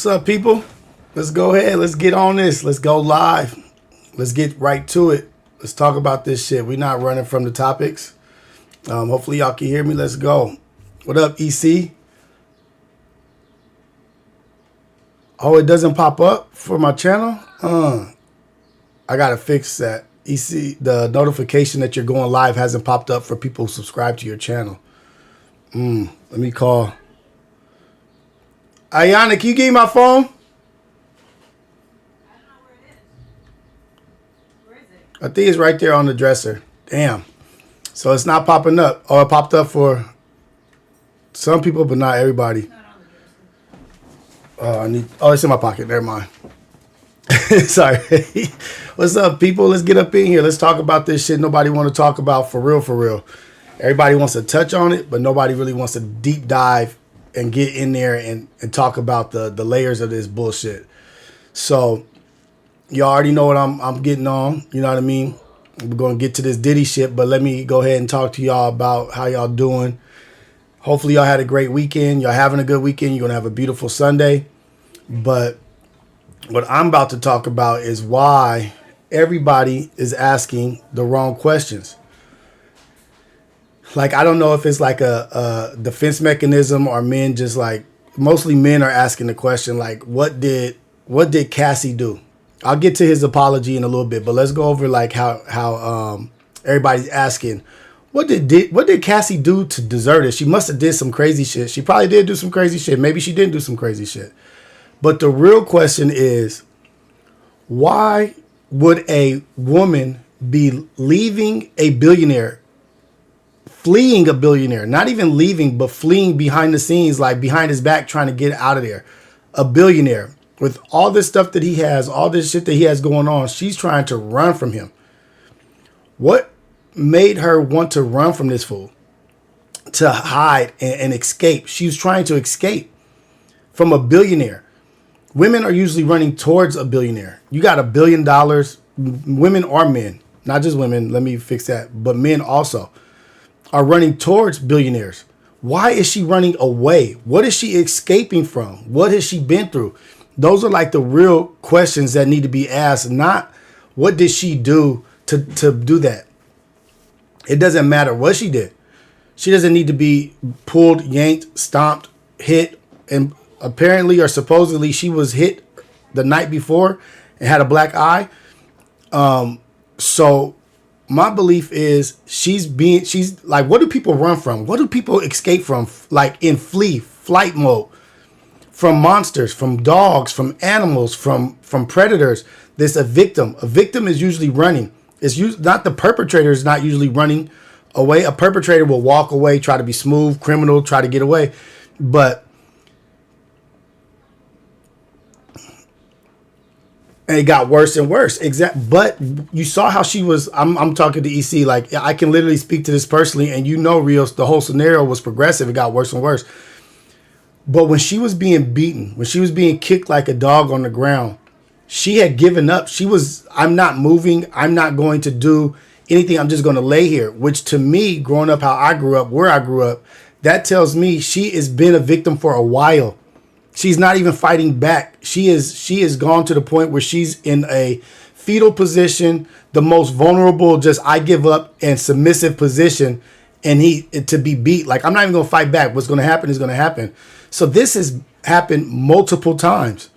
What's up, people? Let's go ahead. Let's get on this. Let's go live. Let's get right to it. Let's talk about this shit. We're not running from the topics. Hopefully y'all can hear me. Let's go. What up, EC? Oh, it doesn't pop up for my channel? I gotta fix that. EC, the notification that you're going live hasn't popped up for people who subscribe to your channel. Let me call. Ayana, can you give me my phone? I don't know where it is. Where is it? I think it's right there on the dresser. Damn. So it's not popping up. Oh, it popped up for some people, but not everybody. It's not on the dresser. Oh, it's in my pocket. Never mind. Sorry. What's up, people? Let's get up in here. Let's talk about this shit nobody want to talk about for real, for real. Everybody wants to touch on it, but nobody really wants to deep dive and get in there and talk about the layers of this bullshit. So y'all already know what I'm getting on. You know what I mean? We're going to get to this Diddy shit, but let me go ahead and talk to y'all about how y'all doing. Hopefully y'all had a great weekend. Y'all having a good weekend. You're going to have a beautiful Sunday. But what I'm about to talk about is why everybody is asking the wrong questions. Like, I don't know if it's like a defense mechanism or men just like, mostly men are asking the question, like, what did Cassie do? I'll get to his apology in a little bit, but let's go over like how everybody's asking, what did Cassie do to deserve it? She must have did some crazy shit. She probably did do some crazy shit. Maybe she didn't do some crazy shit. But the real question is, why would a woman be leaving a billionaire, fleeing a billionaire, not even leaving, but fleeing behind the scenes, like behind his back, trying to get out of there? A billionaire with all this stuff that he has, all this shit that he has going on, she's trying to run from him. What made her want to run from this fool? To hide and escape. She was trying to escape from a billionaire. Women are usually running towards a billionaire. You got $1 billion, women or men, not just women, let me fix that, but men also are running towards billionaires. Why is she running away? What is she escaping from? What has she been through? Those are like the real questions that need to be asked, not what did she do to do that. It doesn't matter what she did. She doesn't need to be pulled, yanked, stomped, hit, and apparently or supposedly she was hit the night before and had a black eye. So my belief is she's like, what do people run from? What do people escape from? Like in flight mode, from monsters, from dogs, from animals, from predators. There's a victim. A victim is usually running. It's not the perpetrator is not usually running away. A perpetrator will walk away, try to be smooth, criminal, try to get away. And it got worse and worse. But you saw how she was. I'm talking to EC. Like, I can literally speak to this personally, and you know, Rios, the whole scenario was progressive. It got worse and worse. But when she was being beaten, when she was being kicked like a dog on the ground, she had given up. She was, I'm not moving. I'm not going to do anything. I'm just going to lay here. Which to me, growing up how I grew up, where I grew up, that tells me she has been a victim for a while. She's not even fighting back. She is gone to the point where she's in a fetal position, the most vulnerable, just I give up and submissive position, and to be beat. Like, I'm not even going to fight back. What's going to happen is going to happen. So this has happened multiple times.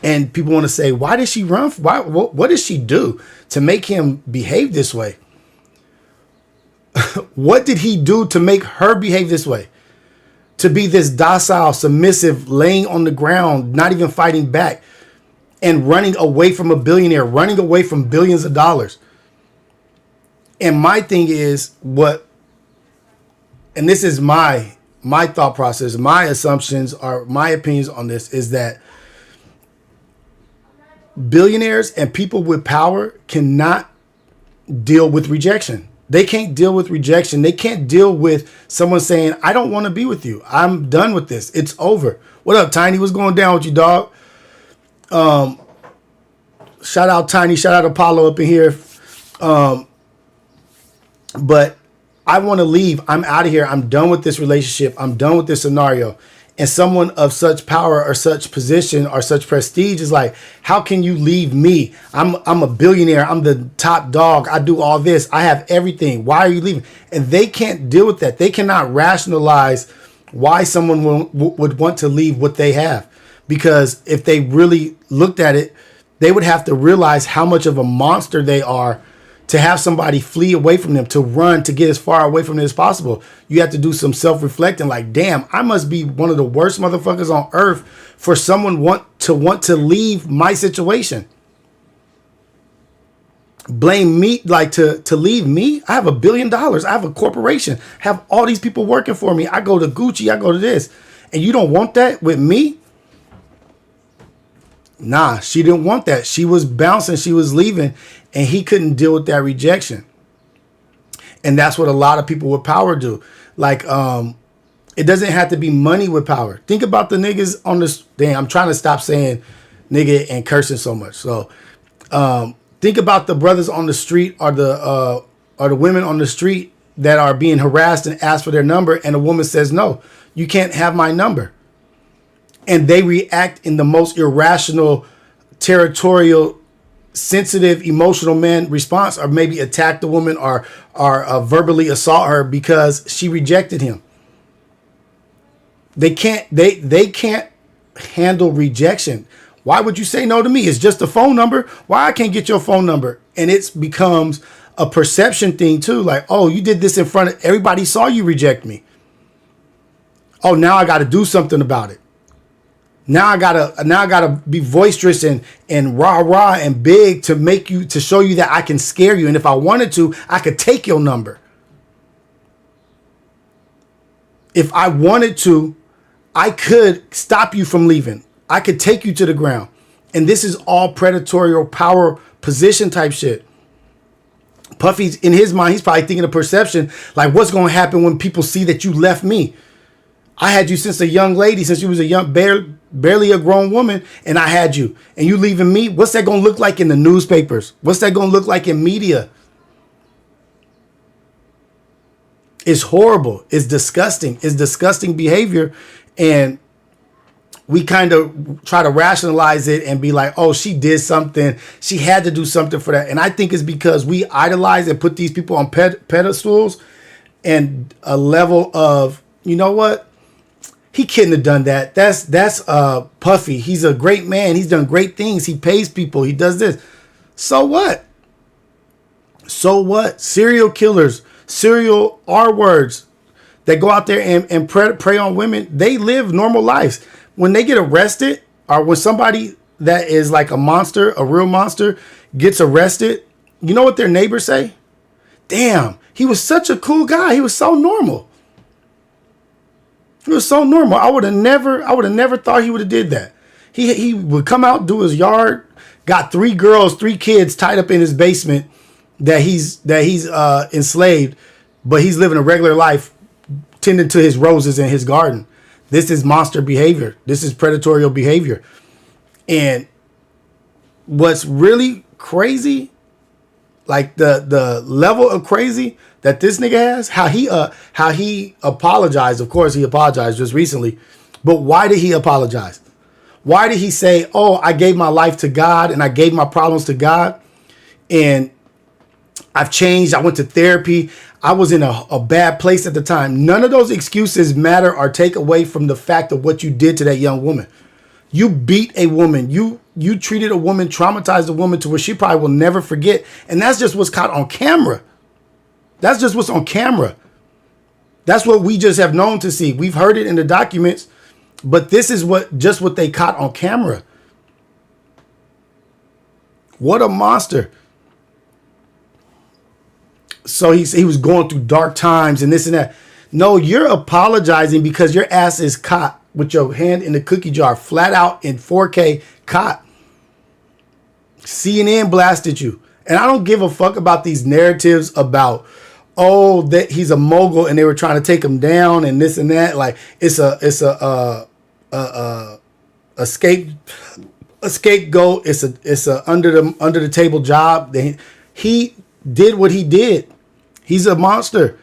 And people want to say, why did she run? What did she do to make him behave this way? What did he do to make her behave this way? To be this docile, submissive, laying on the ground, not even fighting back, and running away from a billionaire, running away from billions of dollars. And my thing is and this is my thought process, my assumptions or my opinions on this is that billionaires and people with power cannot deal with rejection. They can't deal with rejection. They can't deal with someone saying, I don't want to be with you. I'm done with this. It's over. What up, Tiny? What's going down with you, dog? Shout out Tiny. Shout out Apollo up in here. But I want to leave. I'm out of here. I'm done with this relationship. I'm done with this scenario. And someone of such power or such position or such prestige is like, how can you leave me? I'm a billionaire. I'm the top dog. I do all this. I have everything. Why are you leaving? And they can't deal with that. They cannot rationalize why someone would want to leave what they have. Because if they really looked at it, they would have to realize how much of a monster they are to have somebody flee away from them, to run, to get as far away from them as possible. You have to do some self-reflecting, like, damn, I must be one of the worst motherfuckers on earth for someone want to leave my situation. Blame me, like to leave me. I have $1 billion. I have a corporation. I have all these people working for me. I go to Gucci. I go to this. And you don't want that with me? Nah, she didn't want that. She was bouncing. She was leaving. And he couldn't deal with that rejection. And that's what a lot of people with power do. Like, it doesn't have to be money with power. Think about the niggas on this. Damn, I'm trying to stop saying nigga and cursing so much. So, think about the brothers on the street or the women on the street that are being harassed and asked for their number. And a woman says, no, you can't have my number. And they react in the most irrational, territorial, sensitive, emotional man response, or maybe attack the woman or verbally assault her because she rejected him. They can't handle rejection. Why would you say no to me? It's just a phone number. Why I can't get your phone number? And it becomes a perception thing too. Like, oh, you did this in front of everybody, saw you reject me. Oh, now I got to do something about it. Now I gotta be boisterous and rah and big to show you that I can scare you. And if I wanted to, I could take your number. If I wanted to, I could stop you from leaving. I could take you to the ground. And this is all predatory or power position type shit. Puffy's in his mind, he's probably thinking of perception, like what's going to happen when people see that you left me? I had you since a young lady, since you was a young, barely a grown woman, and I had you. And you leaving me? What's that going to look like in the newspapers? What's that going to look like in media? It's horrible. It's disgusting. It's disgusting behavior. And we kind of try to rationalize it and be like, oh, she did something. She had to do something for that. And I think it's because we idolize and put these people on pedestals and a level of, you know what? He couldn't have done that. That's Puffy. He's a great man. He's done great things. He pays people. He does this. So what? So what? Serial killers, serial R words that go out there and prey on women, they live normal lives. When they get arrested, or when somebody that is like a monster, a real monster, gets arrested, you know what their neighbors say? Damn, he was such a cool guy. He was so normal. He was so normal. I would have never thought he would have did that. He would come out, do his yard, got 3 girls, 3 kids tied up in his basement that he's enslaved, but he's living a regular life, tending to his roses in his garden. This is monster behavior. This is predatory behavior. And what's really crazy, like the level of crazy that this nigga has, how he apologized. Of course, he apologized just recently. But why did he apologize? Why did he say, oh, I gave my life to God and I gave my problems to God and I've changed. I went to therapy. I was in a bad place at the time. None of those excuses matter or take away from the fact of what you did to that young woman. You beat a woman. You treated a woman, traumatized a woman to where she probably will never forget. And that's just what's caught on camera. That's just what's on camera. That's what we just have known to see. We've heard it in the documents, but this is what they caught on camera. What a monster. So he was going through dark times and this and that. No, you're apologizing because your ass is caught with your hand in the cookie jar, flat out in 4K, caught. CNN blasted you. And I don't give a fuck about these narratives about, oh, that he's a mogul and they were trying to take him down and this and that. Like it's a scapegoat. It's a under the table job. He did what he did. He's a monster.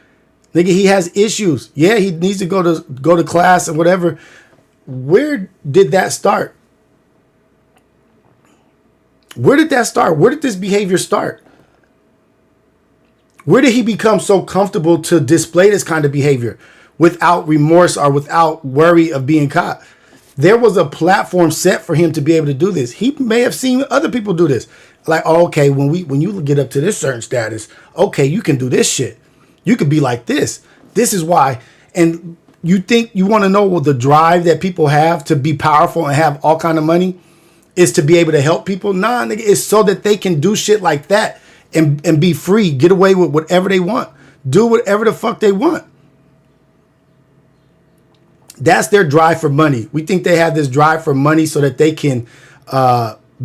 Nigga, he has issues. Yeah, he needs to go to class and whatever. where did that start? Where did that start? Where did this behavior start? Where did he become so comfortable to display this kind of behavior without remorse or without worry of being caught? There was a platform set for him to be able to do this. He may have seen other people do this. Like, oh, okay, when you get up to this certain status, okay, you can do this shit. You could be like this. This is why. And you think you want to know what the drive that people have to be powerful and have all kind of money is to be able to help people? Nah, nigga, it's so that they can do shit like that and be free, get away with whatever they want, do whatever the fuck they want. That's their drive for money. We think they have this drive for money so that they can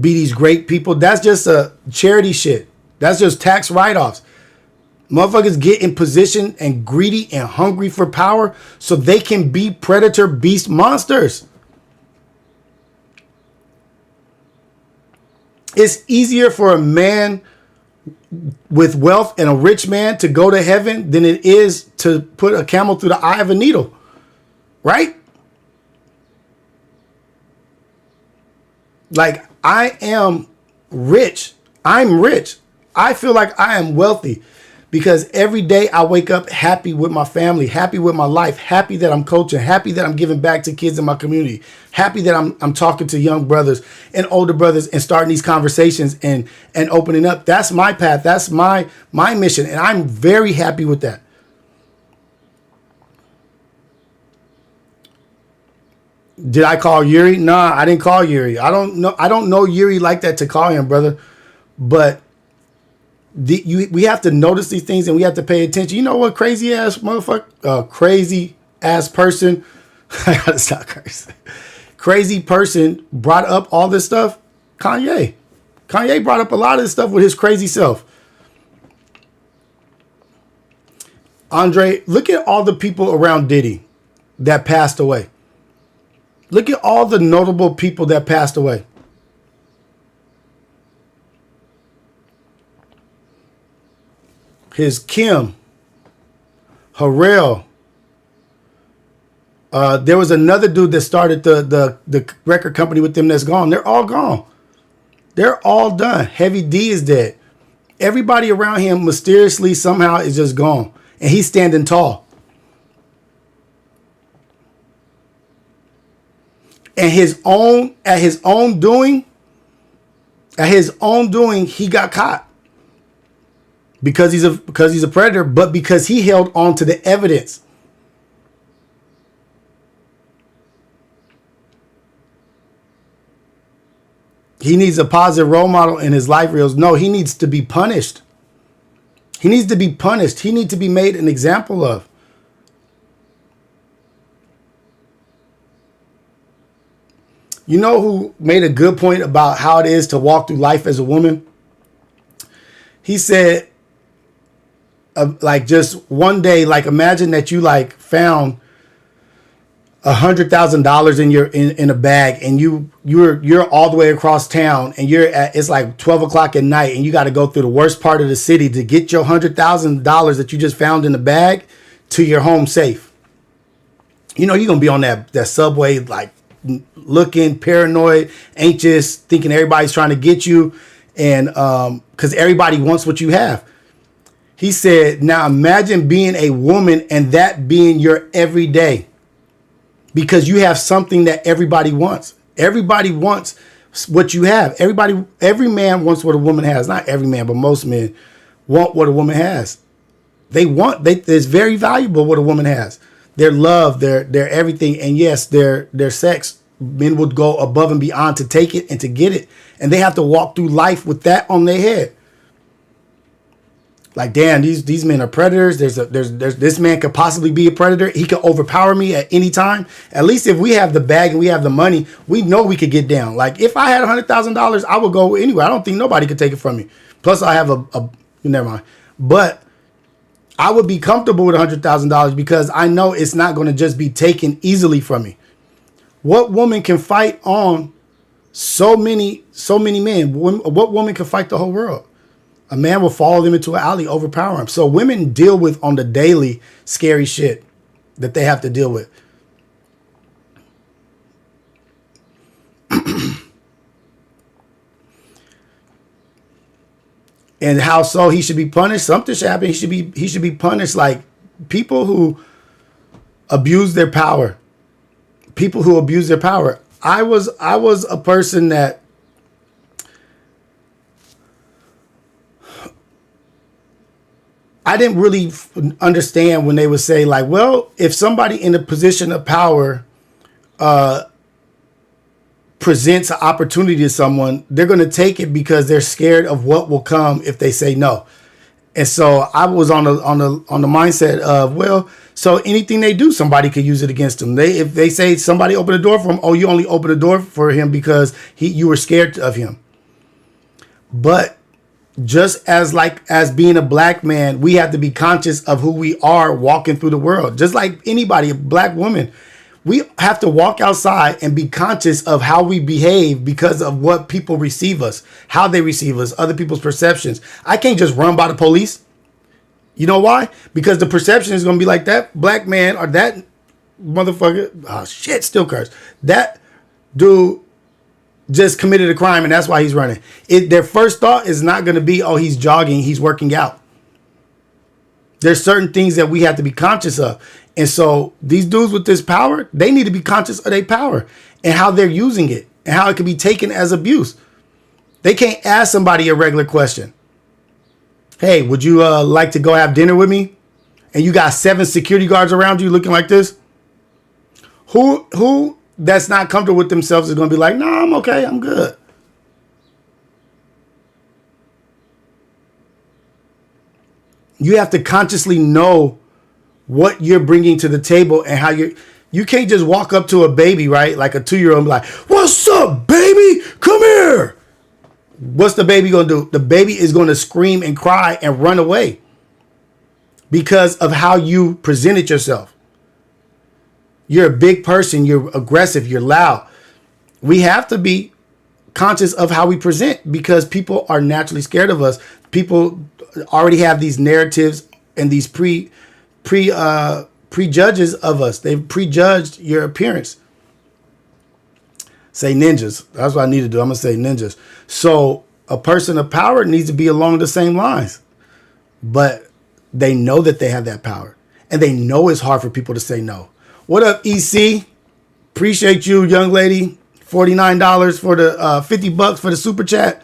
be these great people. That's just a charity shit. That's just tax write-offs. Motherfuckers get in position and greedy and hungry for power so they can be predator beast monsters. It's easier for a man with wealth and a rich man to go to heaven than it is to put a camel through the eye of a needle. Right? Like, I am rich. I'm rich. I feel like I am wealthy because every day I wake up happy with my family, happy with my life, happy that I'm coaching, happy that I'm giving back to kids in my community, happy that I'm talking to young brothers and older brothers and starting these conversations and opening up. That's my path. That's my mission. And I'm very happy with that. Did I call Yuri? Nah, I didn't call Yuri. I don't know Yuri like that to call him, brother. But we have to notice these things and we have to pay attention. You know what crazy ass motherfucker, crazy ass person. I gotta stop cursing. Crazy person brought up all this stuff. Kanye brought up a lot of this stuff with his crazy self. Andre, look at all the people around Diddy that passed away. Look at all the notable people that passed away. His Kim, Harrell. There was another dude that started the record company with them that's gone. They're all gone. They're all done. Heavy D is dead. Everybody around him mysteriously somehow is just gone. And he's standing tall. And at his own doing, he got caught. Because he's a predator, but because he held on to the evidence. He needs a positive role model in his life reels. No, he needs to be punished. He needs to be punished. He needs to be made an example of. You know who made a good point about how it is to walk through life as a woman? He said, like just one day, like imagine that you like found $100,000 in a bag and you're all the way across town and it's like 12 o'clock at night and you got to go through the worst part of the city to get your $100,000 that you just found in the bag to your home safe. You know, you're going to be on that subway, like looking paranoid, anxious, thinking everybody's trying to get you. And because everybody wants what you have. He said, now imagine being a woman and that being your everyday. Because you have something that everybody wants. Everybody wants what you have. Every man wants what a woman has. Not every man, but most men want what a woman has. It's very valuable what a woman has. Their love, their everything. And yes, their sex. Men would go above and beyond to take it and to get it. And they have to walk through life with that on their head. Like, damn, these men are predators. There's this man could possibly be a predator. He could overpower me at any time. At least if we have the bag and we have the money, we know we could get down. Like if I had $100,000, I would go anywhere. I don't think nobody could take it from me. Plus I have never mind. But I would be comfortable with $100,000 because I know it's not going to just be taken easily from me. What woman can fight on so many men? What woman can fight the whole world? A man will follow them into an alley, overpower him. So women deal with on the daily scary shit that they have to deal with. And how so? He should be punished. Something should happen. He should be punished. Like people who abuse their power. People who abuse their power. I was a person that I didn't really understand when they would say like, well, if somebody in a position of power presents an opportunity to someone, they're going to take it because they're scared of what will come if they say no. And so I was on the mindset of, well, so anything they do, somebody could use it against them. If they say somebody open the door for him, oh, you only open the door for him because you were scared of him. But just as being a black man, we have to be conscious of who we are walking through the world. Just like anybody, a black woman, we have to walk outside and be conscious of how we behave because of what people receive us, how they receive us, other people's perceptions. I can't just run by the police. You know why? Because the perception is going to be like that black man or that motherfucker. Oh, shit, still curse. That dude just committed a crime and that's why he's running. Their first thought is not going to be, oh, he's jogging, he's working out. There's certain things that we have to be conscious of. And so these dudes with this power, they need to be conscious of their power and how they're using it and how it can be taken as abuse. They can't ask somebody a regular question. Hey, would you like to go have dinner with me? And you got 7 security guards around you looking like this. Who that's not comfortable with themselves is going to be like, nah, I'm okay. I'm good. You have to consciously know what you're bringing to the table and how you can't just walk up to a baby, right? Like a 2-year-old and be like, what's up, baby? Come here. What's the baby going to do? The baby is going to scream and cry and run away because of how you presented yourself. You're a big person. You're aggressive. You're loud. We have to be conscious of how we present because people are naturally scared of us. People already have these narratives and these prejudges of us. They've prejudged your appearance. Say ninjas. That's what I need to do. I'm going to say ninjas. So a person of power needs to be along the same lines. But they know that they have that power. And they know it's hard for people to say no. What up, EC? Appreciate you, young lady. $49 for the $50 for the super chat.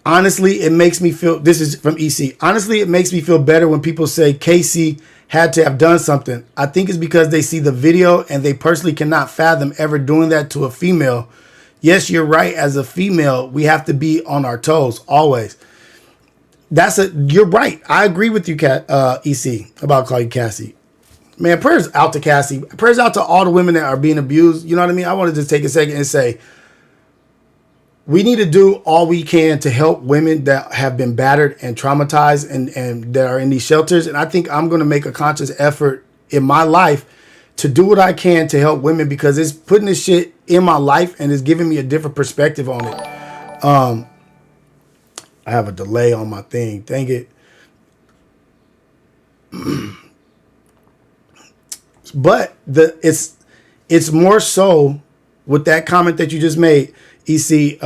Honestly, it makes me feel, this is from EC. Honestly, it makes me feel better when people say Casey had to have done something. I think it's because they see the video and they personally cannot fathom ever doing that to a female. Yes, you're right. As a female, we have to be on our toes always. You're right. I agree with you, EC, about calling you Cassie. Man, prayers out to Cassie. Prayers out to all the women that are being abused. You know what I mean? I want to just take a second and say, we need to do all we can to help women that have been battered and traumatized and that are in these shelters. And I think I'm going to make a conscious effort in my life to do what I can to help women because it's putting this shit in my life and it's giving me a different perspective on it. I have a delay on my thing. Dang it. But it's more so with that comment that you just made, EC,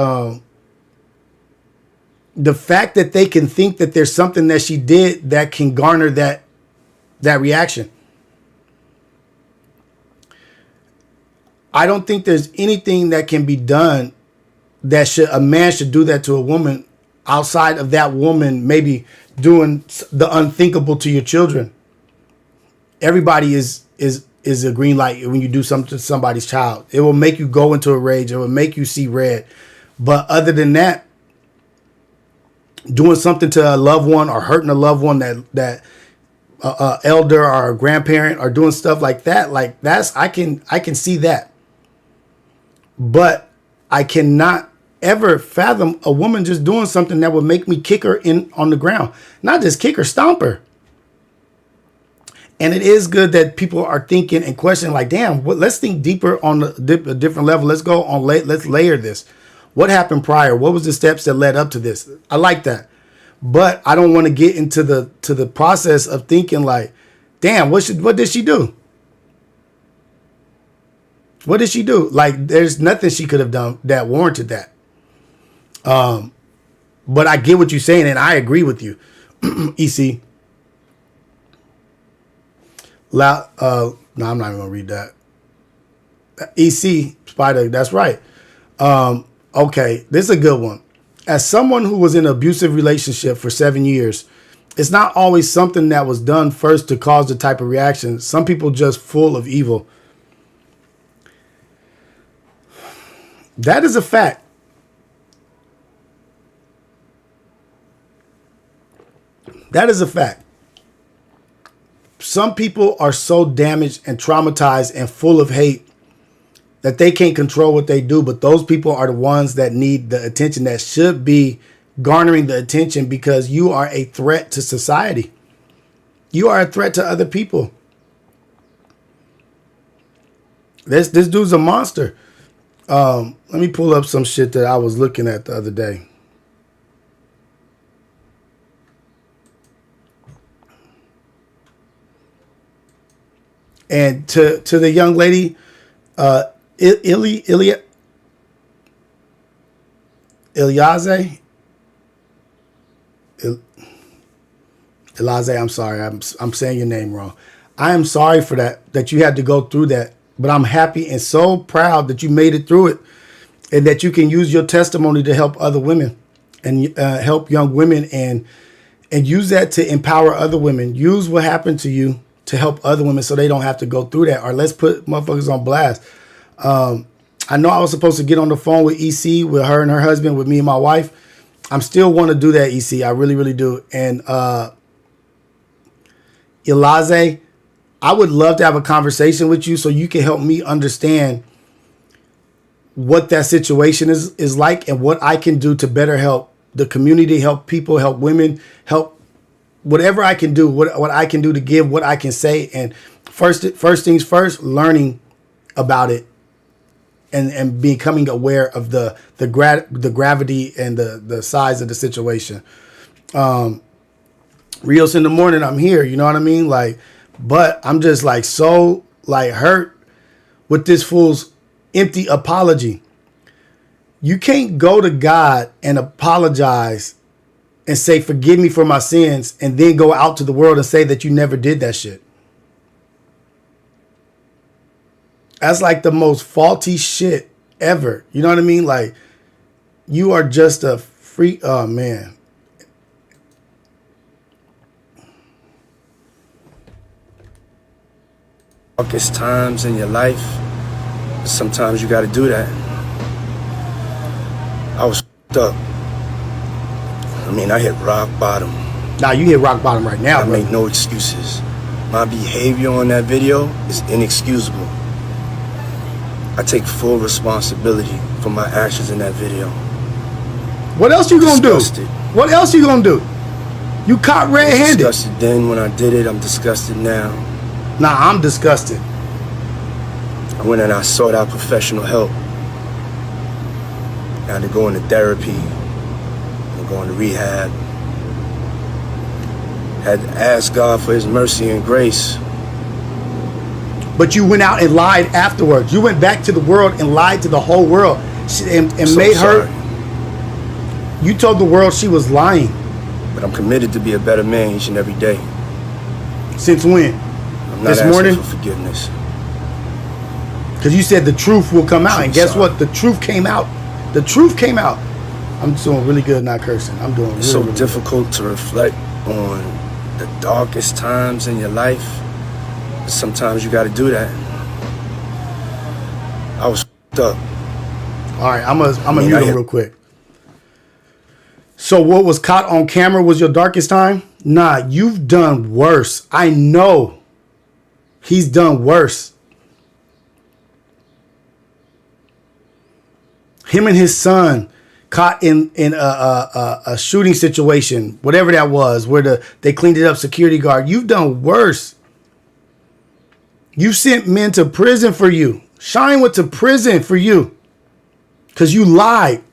the fact that they can think that there's something that she did that can garner that reaction. I don't think there's anything that can be done that a man should do that to a woman outside of that woman maybe doing the unthinkable to your children. Everybody is a green light when you do something to somebody's child. It will make you go into a rage. It will make you see red. But other than that, doing something to a loved one or hurting a loved one that elder or a grandparent or doing stuff like that's I can see that. But I cannot ever fathom a woman just doing something that would make me kick her on the ground. Not just kick her, stomp her. And it is good that people are thinking and questioning like, damn, let's think deeper on a different level. Let's go on, let's layer this. What happened prior? What was the steps that led up to this? I like that. But I don't want to get into the process of thinking like, damn, what did she do? What did she do? Like, there's nothing she could have done that warranted that. But I get what you're saying, and I agree with you. EC. No, I'm not even gonna read that. EC Spider, that's right. Okay, this is a good one. As someone who was in an abusive relationship for 7 years, it's not always something that was done first to cause the type of reaction. Some people just full of evil. That is a fact. That is a fact. Some people are so damaged and traumatized and full of hate that they can't control what they do. But those people are the ones that need the attention, that should be garnering the attention, because you are a threat to society. You are a threat to other people. This dude's a monster. Let me pull up some shit that I was looking at the other day. And to the young lady, Ilyaze, I'm sorry, I'm saying your name wrong. I am sorry for that you had to go through that, but I'm happy and so proud that you made it through it, and that you can use your testimony to help other women and help young women, and use that to empower other women. Use what happened to you to help other women so they don't have to go through that. Or let's put motherfuckers on blast. I know I was supposed to get on the phone with EC, with her and her husband, with me and my wife. I'm still want to do that, EC. I really, really do. And Ilaze, I would love to have a conversation with you so you can help me understand what that situation is like, and what I can do to better help the community, help people, help women, help whatever I can do, what I can do to give, what I can say. And first things first, learning about it and becoming aware of the gravity and the size of the situation. Rios in the morning, I'm here, you know what I mean? Like, but I'm just like so like hurt with this fool's empty apology. You can't go to God and apologize and say, forgive me for my sins, and then go out to the world and say that you never did that shit. That's like the most faulty shit ever. You know what I mean? Like, you are just a freak. Oh, man. Darkest times in your life, sometimes you got to do that. I was up. I mean, I hit rock bottom. Nah, you hit rock bottom right now, I bro. make no excuses. My behavior on that video is inexcusable. I take full responsibility for my actions in that video. What else you gonna do? Disgusted. What else you gonna do? You caught red-handed. Disgusted then when I did it. I'm disgusted now. Nah, I'm disgusted. I went and I sought out professional help. I had to go into therapy, and go into rehab. Had to ask God for his mercy and grace. But you went out and lied afterwards. You went back to the world and lied to the whole world and So made sorry. her. You told the world she was lying. But I'm committed to be a better man each and every day. Since when? I'm not This asking morning? for forgiveness. Because you said the truth will come out. And guess Sorry. what? The truth came out. The truth came out. I'm doing really good not cursing. I'm doing It's really, so really difficult to reflect on the darkest times in your life. Sometimes you got to do that. I was up. good. All right, I'm gonna mean, mute I him hit- real quick. So what was caught on camera was your darkest time? Nah, you've done worse. I know. He's done worse. Him and his son caught in a shooting situation, whatever that was, where they cleaned it up, security guard. You've done worse. You sent men to prison for you. Shine went to prison for you because you lied.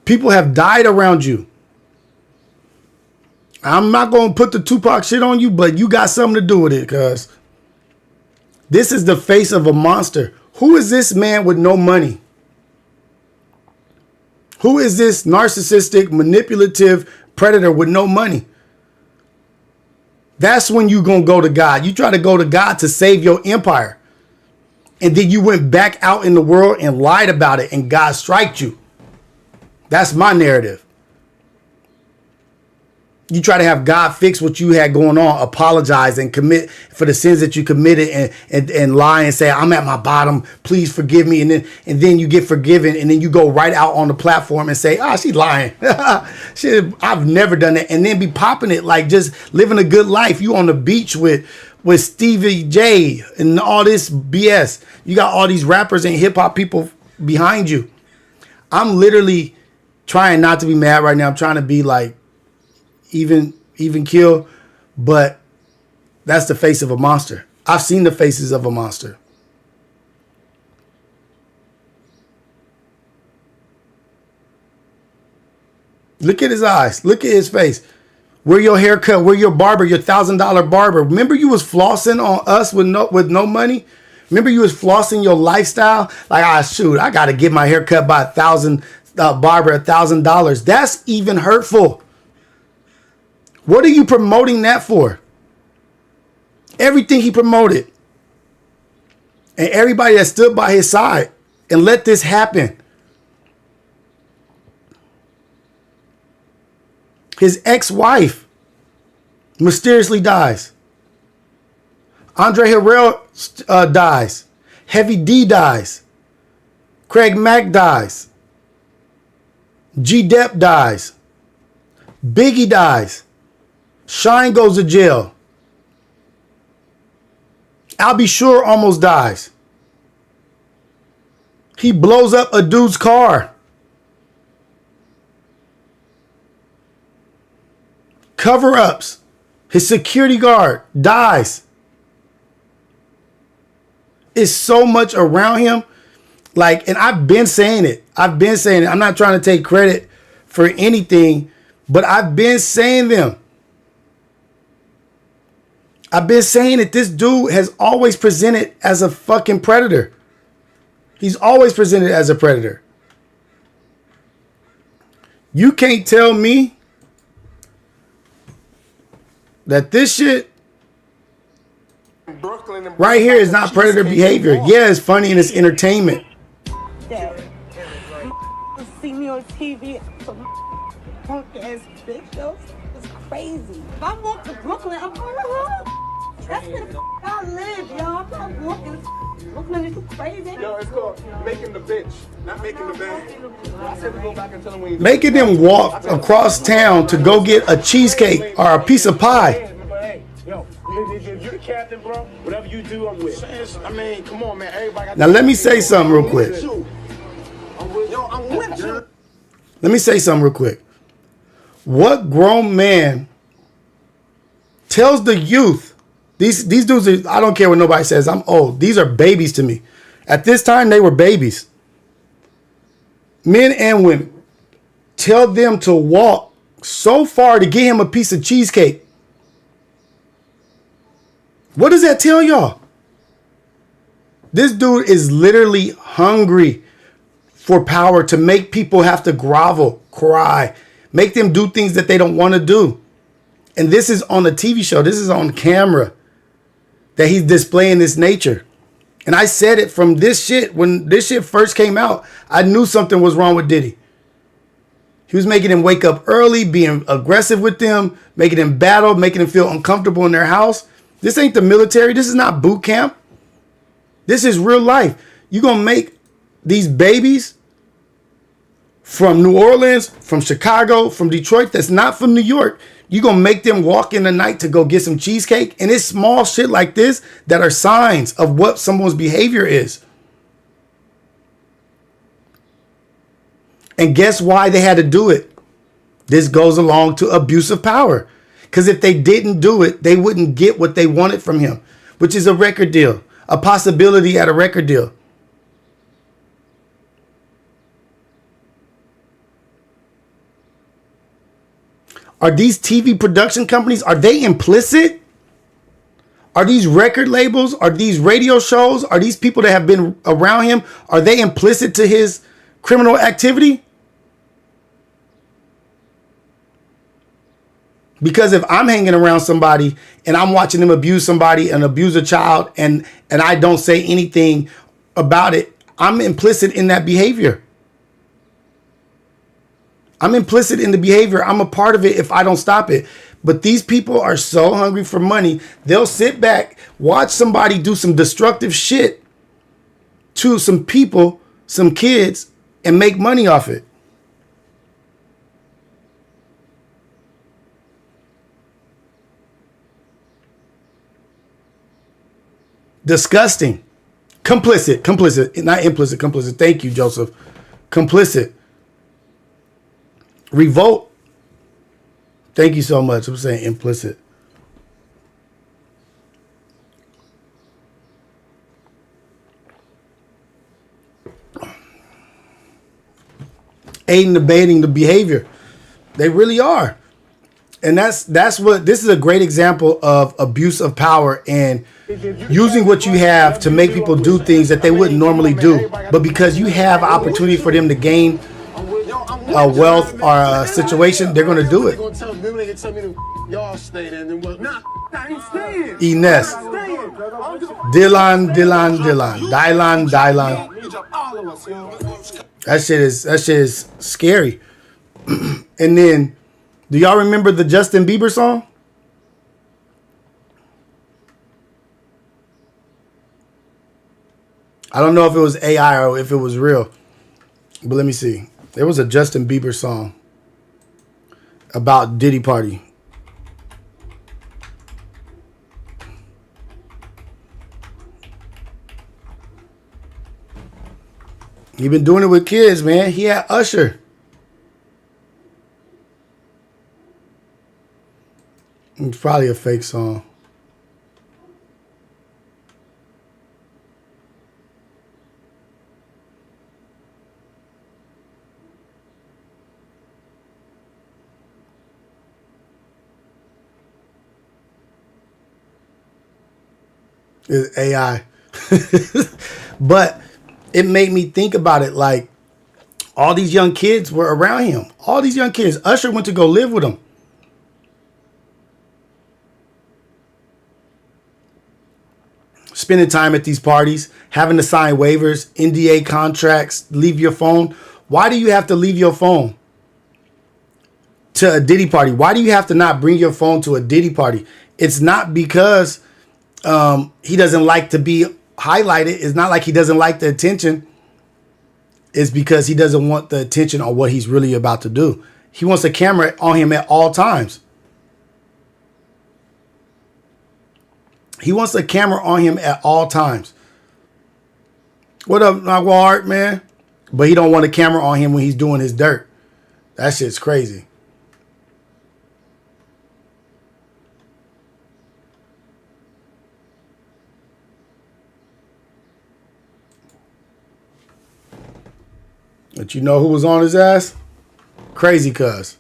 People have died around you. I'm not going to put the Tupac shit on you, but you got something to do with it, because this is the face of a monster. Who is this man with no money? Who is this narcissistic, manipulative predator with no money? That's when you gonna go to God. You try to go to God to save your empire. And then you went back out in the world and lied about it, and God striked you. That's my narrative. You try to have God fix what you had going on, apologize and commit for the sins that you committed, and lie and say, I'm at my bottom, please forgive me. And then you get forgiven, and then you go right out on the platform and say, she's lying. I've never done that. And then be popping it like just living a good life. You on the beach with Stevie J and all this BS. You got all these rappers and hip hop people behind you. I'm literally trying not to be mad right now. I'm trying to be like, even kill, but that's the face of a monster. I've seen the faces of a monster. Look at his eyes. Look at his face. Where your haircut? Where your barber? Your $1,000 barber? Remember you was flossing on us with no money. Remember you was flossing your lifestyle. Like, shoot, I got to get my hair cut by barber $1,000. That's even hurtful. What are you promoting that for? Everything he promoted. And everybody that stood by his side and let this happen. His ex-wife mysteriously dies. Andre Harrell dies. Heavy D dies. Craig Mack dies. G Depp dies. Biggie dies. Shine goes to jail. I'll Be Sure almost dies. He blows up a dude's car. Cover-ups. His security guard dies. It's so much around him. Like, and I've been saying it. I'm not trying to take credit for anything, but I've been saying them. I've been saying that this dude has always presented as a fucking predator. He's always presented as a predator. You can't tell me that this shit right here is not predator behavior. Yeah, it's funny and it's entertainment. Dad, see me on TV, punk ass bitch shows. It's crazy. If I walk to Brooklyn, I'm going home. That's where the I live, y'all. I'm not walking. Brooklyn is crazy. Yo, it's called making the bitch, not making the man. I said to go back and tell him when Making them walk across town to go get a cheesecake or a piece of pie. Yo, if you're the captain, bro, whatever you do, I'm with. I mean, come on, man. Everybody. Now let me say something real quick. I'm with you. Let me say something real quick. What grown man tells the youth, these dudes are, I don't care what nobody says, I'm old. These are babies to me. At this time, they were babies. Men and women. Tell them to walk so far to get him a piece of cheesecake. What does that tell y'all? This dude is literally hungry for power to make people have to grovel, cry, make them do things that they don't want to do. And this is on a TV show. This is on camera that he's displaying this nature. And I said it from this shit. When this shit first came out, I knew something was wrong with Diddy. He was making them wake up early, being aggressive with them, making them battle, making them feel uncomfortable in their house. This ain't the military. This is not boot camp. This is real life. You're going to make these babies from New Orleans, from Chicago, from Detroit, that's not from New York. You're going to make them walk in the night to go get some cheesecake. And it's small shit like this that are signs of what someone's behavior is. And guess why they had to do it? This goes along to abuse of power. Because if they didn't do it, they wouldn't get what they wanted from him, which is a record deal, a possibility at a record deal. Are these TV production companies, are they implicit? Are these record labels? Are these radio shows? Are these people that have been around him? Are they implicit to his criminal activity? Because if I'm hanging around somebody and I'm watching them abuse somebody and abuse a child and I don't say anything about it, I'm implicit in that behavior. I'm implicit in the behavior. I'm a part of it if I don't stop it. But these people are so hungry for money, they'll sit back, watch somebody do some destructive shit to some people, some kids, and make money off it. Disgusting. Complicit, not implicit, complicit. Thank you, Joseph. Complicit. Revolt. Thank you so much. I'm saying implicit. Aiding, debating the behavior. They really are. And that's what this is a great example of abuse of power and using what you have to make people do things that they wouldn't normally do. But because you have opportunity for them to gain a wealth or a situation, they're going to do it. Ines. Dylan. That shit is scary. And then, do y'all remember the Justin Bieber song? I don't know if it was AI or if it was real. But let me see. There was a Justin Bieber song about Diddy party. He been doing it with kids, man. He had Usher. It's probably a fake song. It's AI. But it made me think about it, like all these young kids were around him. All these young kids. Usher went to go live with him. Spending time at these parties, having to sign waivers, NDA contracts, leave your phone. Why do you have to leave your phone to a Diddy party? Why do you have to not bring your phone to a Diddy party? It's not because he doesn't like to be highlighted. It's not like he doesn't like the attention. It's because he doesn't want the attention on what he's really about to do. He wants a camera on him at all times. He wants a camera on him at all times. What up, Nagwart, man? But he don't want a camera on him when he's doing his dirt. That shit's crazy. But you know who was on his ass? Crazy Cuz.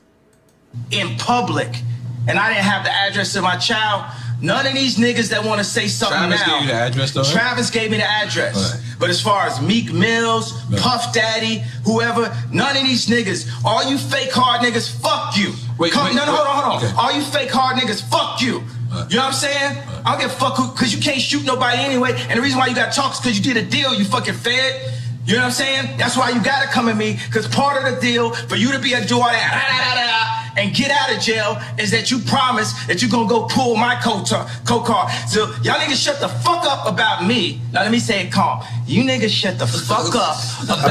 In public, and I didn't have the address of my child. None of these niggas that want to say something Travis now. Gave you the address, though, right? Travis gave me the address. Right. But as far as Meek Mills, Puff Daddy, whoever, none of these niggas. All you fake hard niggas, fuck you. Hold on. Okay. All you fake hard niggas, fuck you. You know what I'm saying? I don't give a fuck who, because you can't shoot nobody anyway. And the reason why you got to talk is because you did a deal, you fucking fed. You know what I'm saying? That's why you got to come at me, because part of the deal for you to be able to do all that and get out of jail is that you promise that you're going to go pull my co-car. So y'all niggas shut the fuck up about me. Now let me say it calm. You niggas shut the fuck up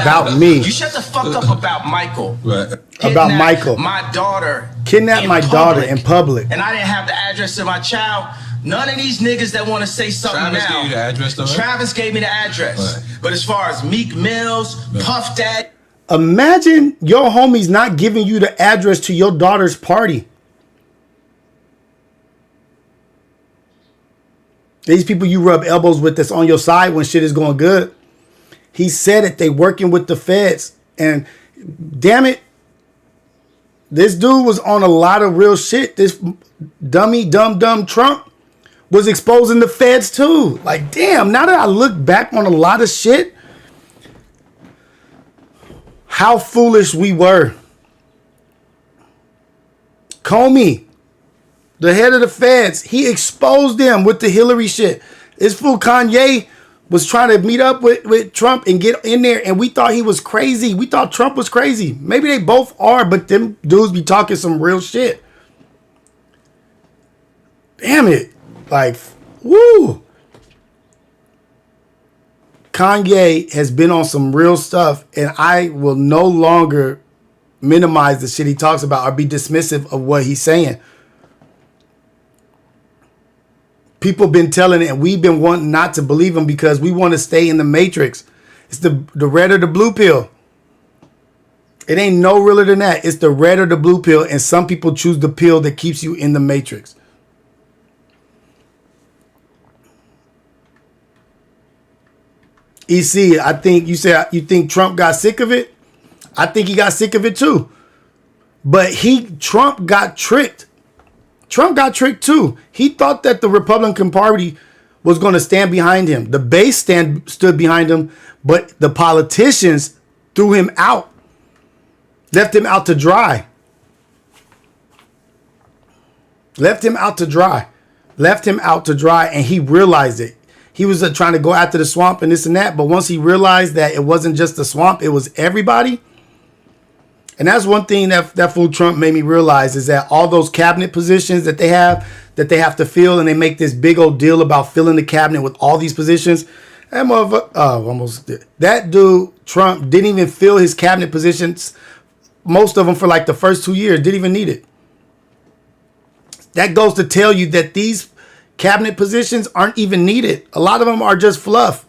about me. You shut the fuck up about Michael. Right. About Michael. My daughter. Kidnapped my daughter in public. And I didn't have the address of my child. None of these niggas that want to say something Travis now. Gave you the address, though, right? Travis gave me the address. Right. But as far as Meek Mills, Puff Daddy. Imagine your homies not giving you the address to your daughter's party. These people you rub elbows with that's on your side when shit is going good. He said it. They working with the feds. And damn it, this dude was on a lot of real shit. This dumb Trump was exposing the feds too. Like, damn, now that I look back on a lot of shit, how foolish we were. Comey, the head of the feds. He exposed them with the Hillary shit. This fool Kanye was trying to meet up with Trump and get in there, and we thought he was crazy. We thought Trump was crazy. Maybe they both are, but them dudes be talking some real shit. Damn it. Like, woo. Kanye has been on some real stuff, and I will no longer minimize the shit he talks about or be dismissive of what he's saying. People been telling it, and we've been wanting not to believe him because we want to stay in the matrix. It's the red or the blue pill. It ain't no realer than that. It's the red or the blue pill, and some people choose the pill that keeps you in the matrix. EC, I think you said you think Trump got sick of it. I think he got sick of it too. But Trump got tricked. Trump got tricked too. He thought that the Republican Party was going to stand behind him. The base stood behind him, but the politicians threw him out. Left him out to dry. Left him out to dry. Left him out to dry, and he realized it. He was trying to go after the swamp and this and that, but once he realized that it wasn't just the swamp, it was everybody. And that's one thing that fool Trump made me realize is that all those cabinet positions that they have to fill, and they make this big old deal about filling the cabinet with all these positions. That motherfucker, almost did. That dude, Trump, didn't even fill his cabinet positions, most of them for like the first 2 years, didn't even need it. That goes to tell you that these cabinet positions aren't even needed. A lot of them are just fluff.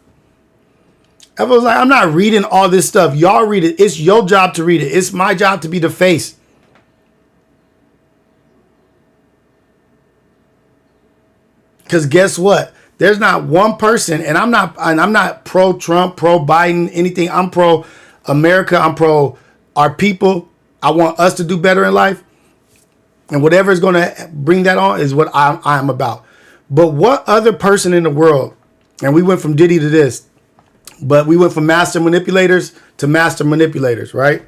Everyone's like, I'm not reading all this stuff. Y'all read it. It's your job to read it. It's my job to be the face. Because guess what? There's not one person, and I'm not pro-Trump, pro-Biden, anything. I'm pro-America. I'm pro our people. I want us to do better in life. And whatever is going to bring that on is what I'm about. But what other person in the world, and we went from Diddy to this, but we went from master manipulators to master manipulators, right?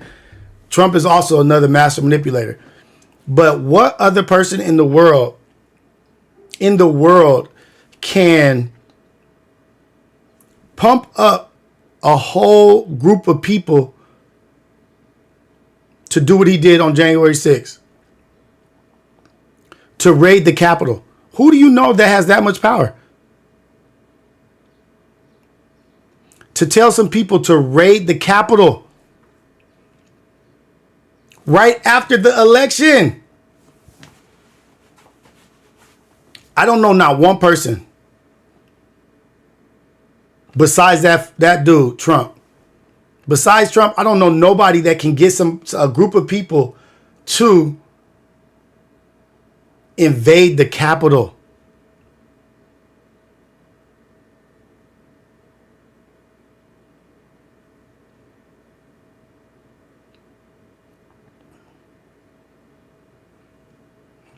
Trump is also another master manipulator. But what other person in the world can pump up a whole group of people to do what he did on January 6th? To raid the Capitol. Who do you know that has that much power? To tell some people to raid the Capitol right after the election. I don't know not one person besides that dude, Trump. Besides Trump, I don't know nobody that can get a group of people to invade the Capitol.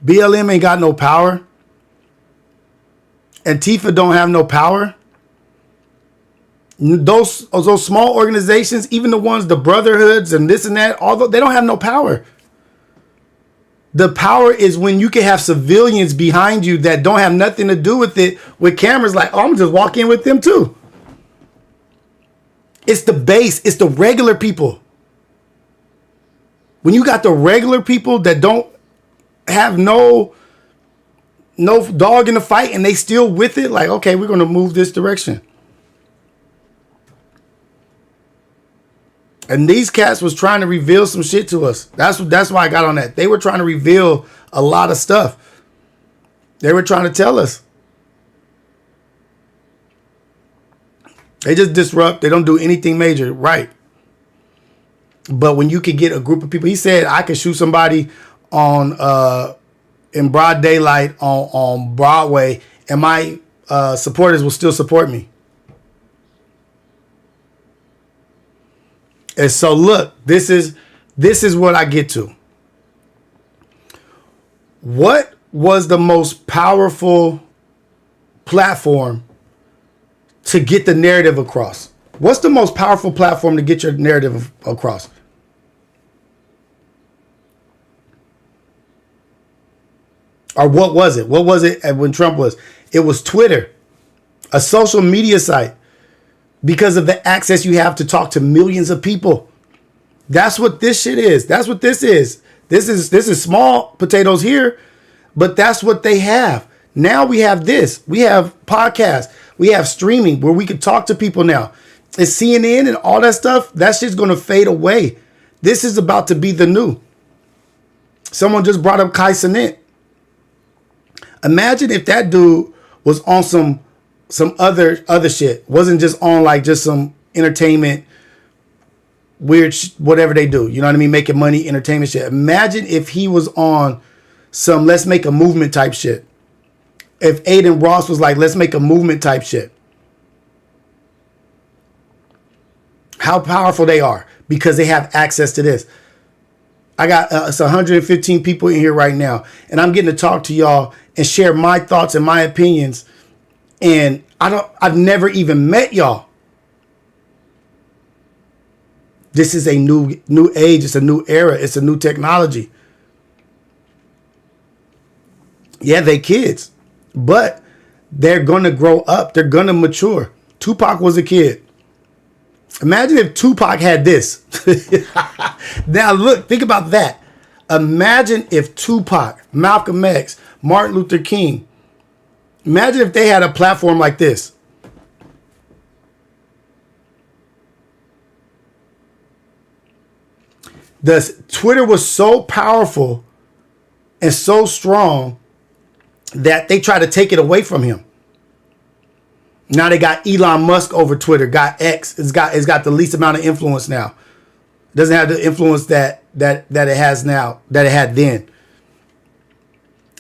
BLM ain't got no power. Antifa don't have no power. Those small organizations, even the ones, the brotherhoods and this and that, although they don't have no power. The power is when you can have civilians behind you that don't have nothing to do with it, with cameras like, oh, I'm just walk in with them too. It's the base. It's the regular people. When you got the regular people that don't have no dog in the fight and they still with it, like, okay, we're going to move this direction. And these cats was trying to reveal some shit to us. That's why I got on that. They were trying to reveal a lot of stuff. They were trying to tell us. They just disrupt. They don't do anything major, right? But when you could get a group of people, he said I could shoot somebody on in broad daylight on Broadway, and my supporters will still support me. And so look, this is what I get to. What was the most powerful platform to get the narrative across? What's the most powerful platform to get your narrative across? Or what was it? What was it when Trump was? It was Twitter, a social media site, because of the access you have to talk to millions of people. That's what this shit is. That's what this is. This is small potatoes here, but that's what they have. Now we have this. We have podcasts. We have streaming where we can talk to people now. And CNN and all that stuff, that shit's going to fade away. This is about to be the new. Someone just brought up Kai Cenat. Imagine if that dude was on some other shit. Wasn't just on like just some entertainment, weird whatever they do. You know what I mean? Making money, entertainment shit. Imagine if he was on some let's make a movement type shit. If Aiden Ross was like, let's make a movement type shit. How powerful they are because they have access to this. I got it's 115 people in here right now, and I'm getting to talk to y'all and share my thoughts and my opinions. And I've never even met y'all. This is a new age. It's a new era. It's a new technology. Yeah, they kids, but they're going to grow up. They're going to mature. Tupac was a kid. Imagine if Tupac had this. Now look, think about that. Imagine if Tupac, Malcolm X, Martin Luther King, imagine if they had a platform like this. Twitter was so powerful and so strong that they tried to take it away from him. Now they got Elon Musk over Twitter, got X. It's got the least amount of influence now. It doesn't have the influence that it has now, that it had then.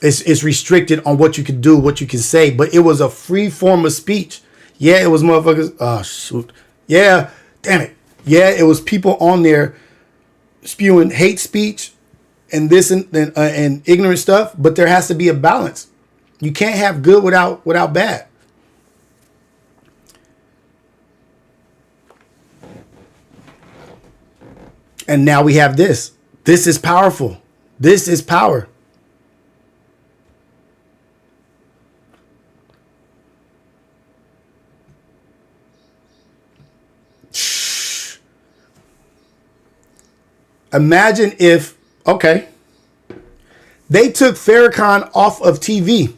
It's restricted on what you can do, what you can say, but it was a free form of speech. Yeah, it was motherfuckers. Oh shoot. Yeah, damn it. Yeah, it was people on there spewing hate speech and this and ignorant stuff, but there has to be a balance. You can't have good without bad. And now we have this. This is powerful. This is power. Imagine if, okay, they took Farrakhan off of TV.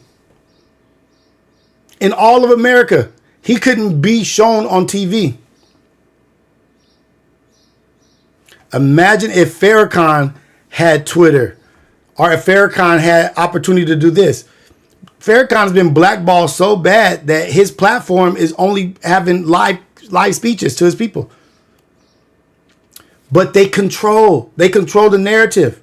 In all of America, he couldn't be shown on TV. Imagine if Farrakhan had Twitter, or if Farrakhan had opportunity to do this. Farrakhan's been blackballed so bad that his platform is only having live speeches to his people. But they control the narrative.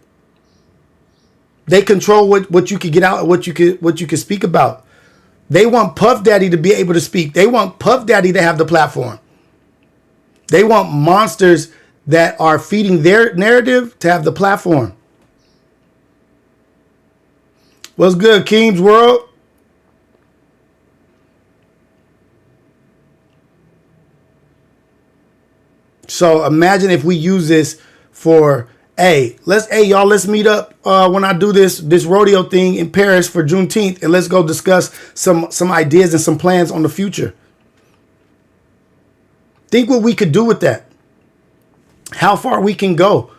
They control what you could get out, what you could speak about. They want Puff Daddy to be able to speak. They want Puff Daddy to have the platform. They want monsters that are feeding their narrative to have the platform. What's good, Keem's World? So imagine if we use this for, y'all, let's meet up when I do this rodeo thing in Paris for Juneteenth, and let's go discuss some ideas and some plans on the future. Think what we could do with that. How far we can go.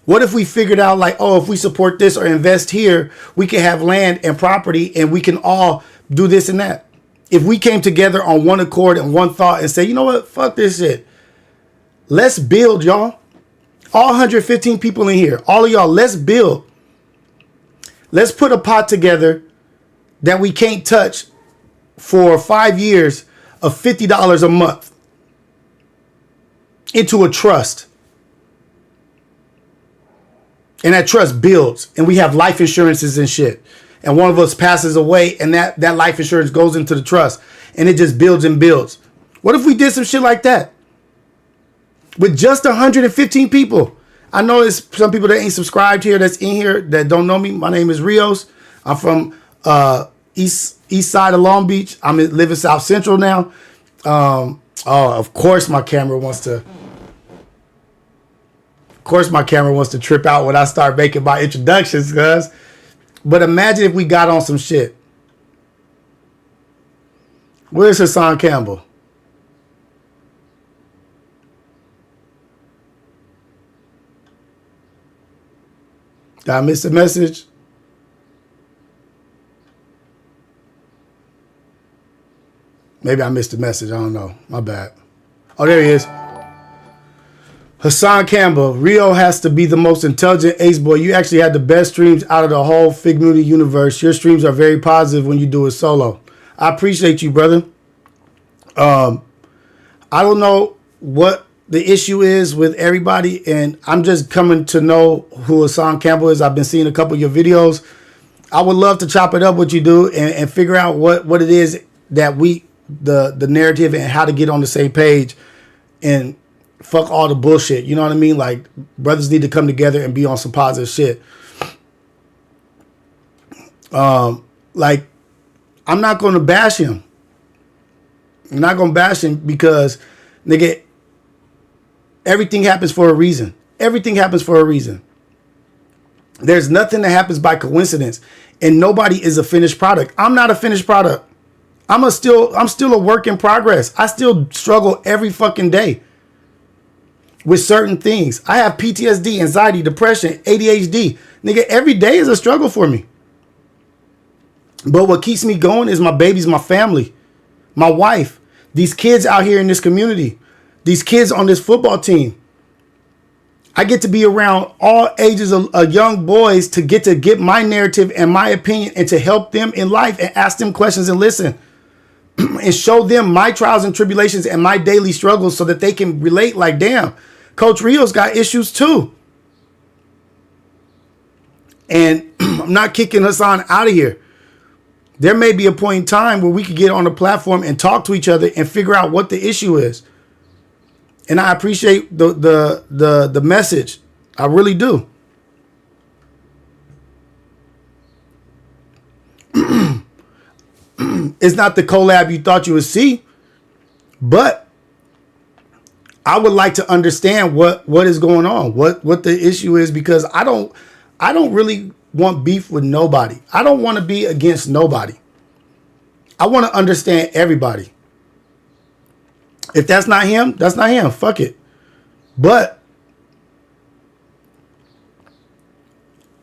What if we figured out like, if we support this or invest here, we can have land and property and we can all do this and that. If we came together on one accord and one thought and say, you know what, fuck this shit. Let's build, y'all. All 115 people in here, all of y'all, let's build. Let's put a pot together that we can't touch for 5 years of $50 a month into a trust. And that trust builds, and we have life insurances and shit. And one of us passes away, and that life insurance goes into the trust, and it just builds and builds. What if we did some shit like that with just 115 people? I know there's some people that ain't subscribed here that's in here that don't know me. My name is Rios. I'm from east side of Long Beach. live in South Central now. Of course my camera wants to trip out when I start making my introductions, guys. But imagine if we got on some shit. Where's Hassan Campbell? Did I miss the message? Maybe I missed the message. I don't know. My bad. Oh, there he is. Hassan Campbell. Rio has to be the most intelligent ace boy. You actually had the best streams out of the whole Figmuty universe. Your streams are very positive when you do it solo. I appreciate you, brother. I don't know what the issue is with everybody, and I'm just coming to know who Hassan Campbell is. I've been seeing a couple of your videos. I would love to chop it up with you, dude, and figure out what it is that the narrative and how to get on the same page and fuck all the bullshit. You know what I mean? Like, brothers need to come together and be on some positive shit. Like, I'm not going to bash him. I'm not going to bash him because, nigga, everything happens for a reason. Everything happens for a reason. There's nothing that happens by coincidence, and nobody is a finished product. I'm not a finished product. I'm still a work in progress. I still struggle every fucking day with certain things. I have PTSD, anxiety, depression, ADHD. Nigga, every day is a struggle for me. But what keeps me going is my babies, my family, my wife, these kids out here in this community, these kids on this football team. I get to be around all ages of young boys to get my narrative and my opinion and to help them in life and ask them questions and listen and show them my trials and tribulations and my daily struggles so that they can relate like, damn, Coach Rio's got issues too. And I'm not kicking Hassan out of here. There may be a point in time where we could get on a platform and talk to each other and figure out what the issue is. And I appreciate the message. I really do. It's not the collab you thought you would see, but I would like to understand what is going on, what the issue is, because I don't really want beef with nobody. I don't want to be against nobody. I want to understand everybody. If that's not him, that's not him. Fuck it. But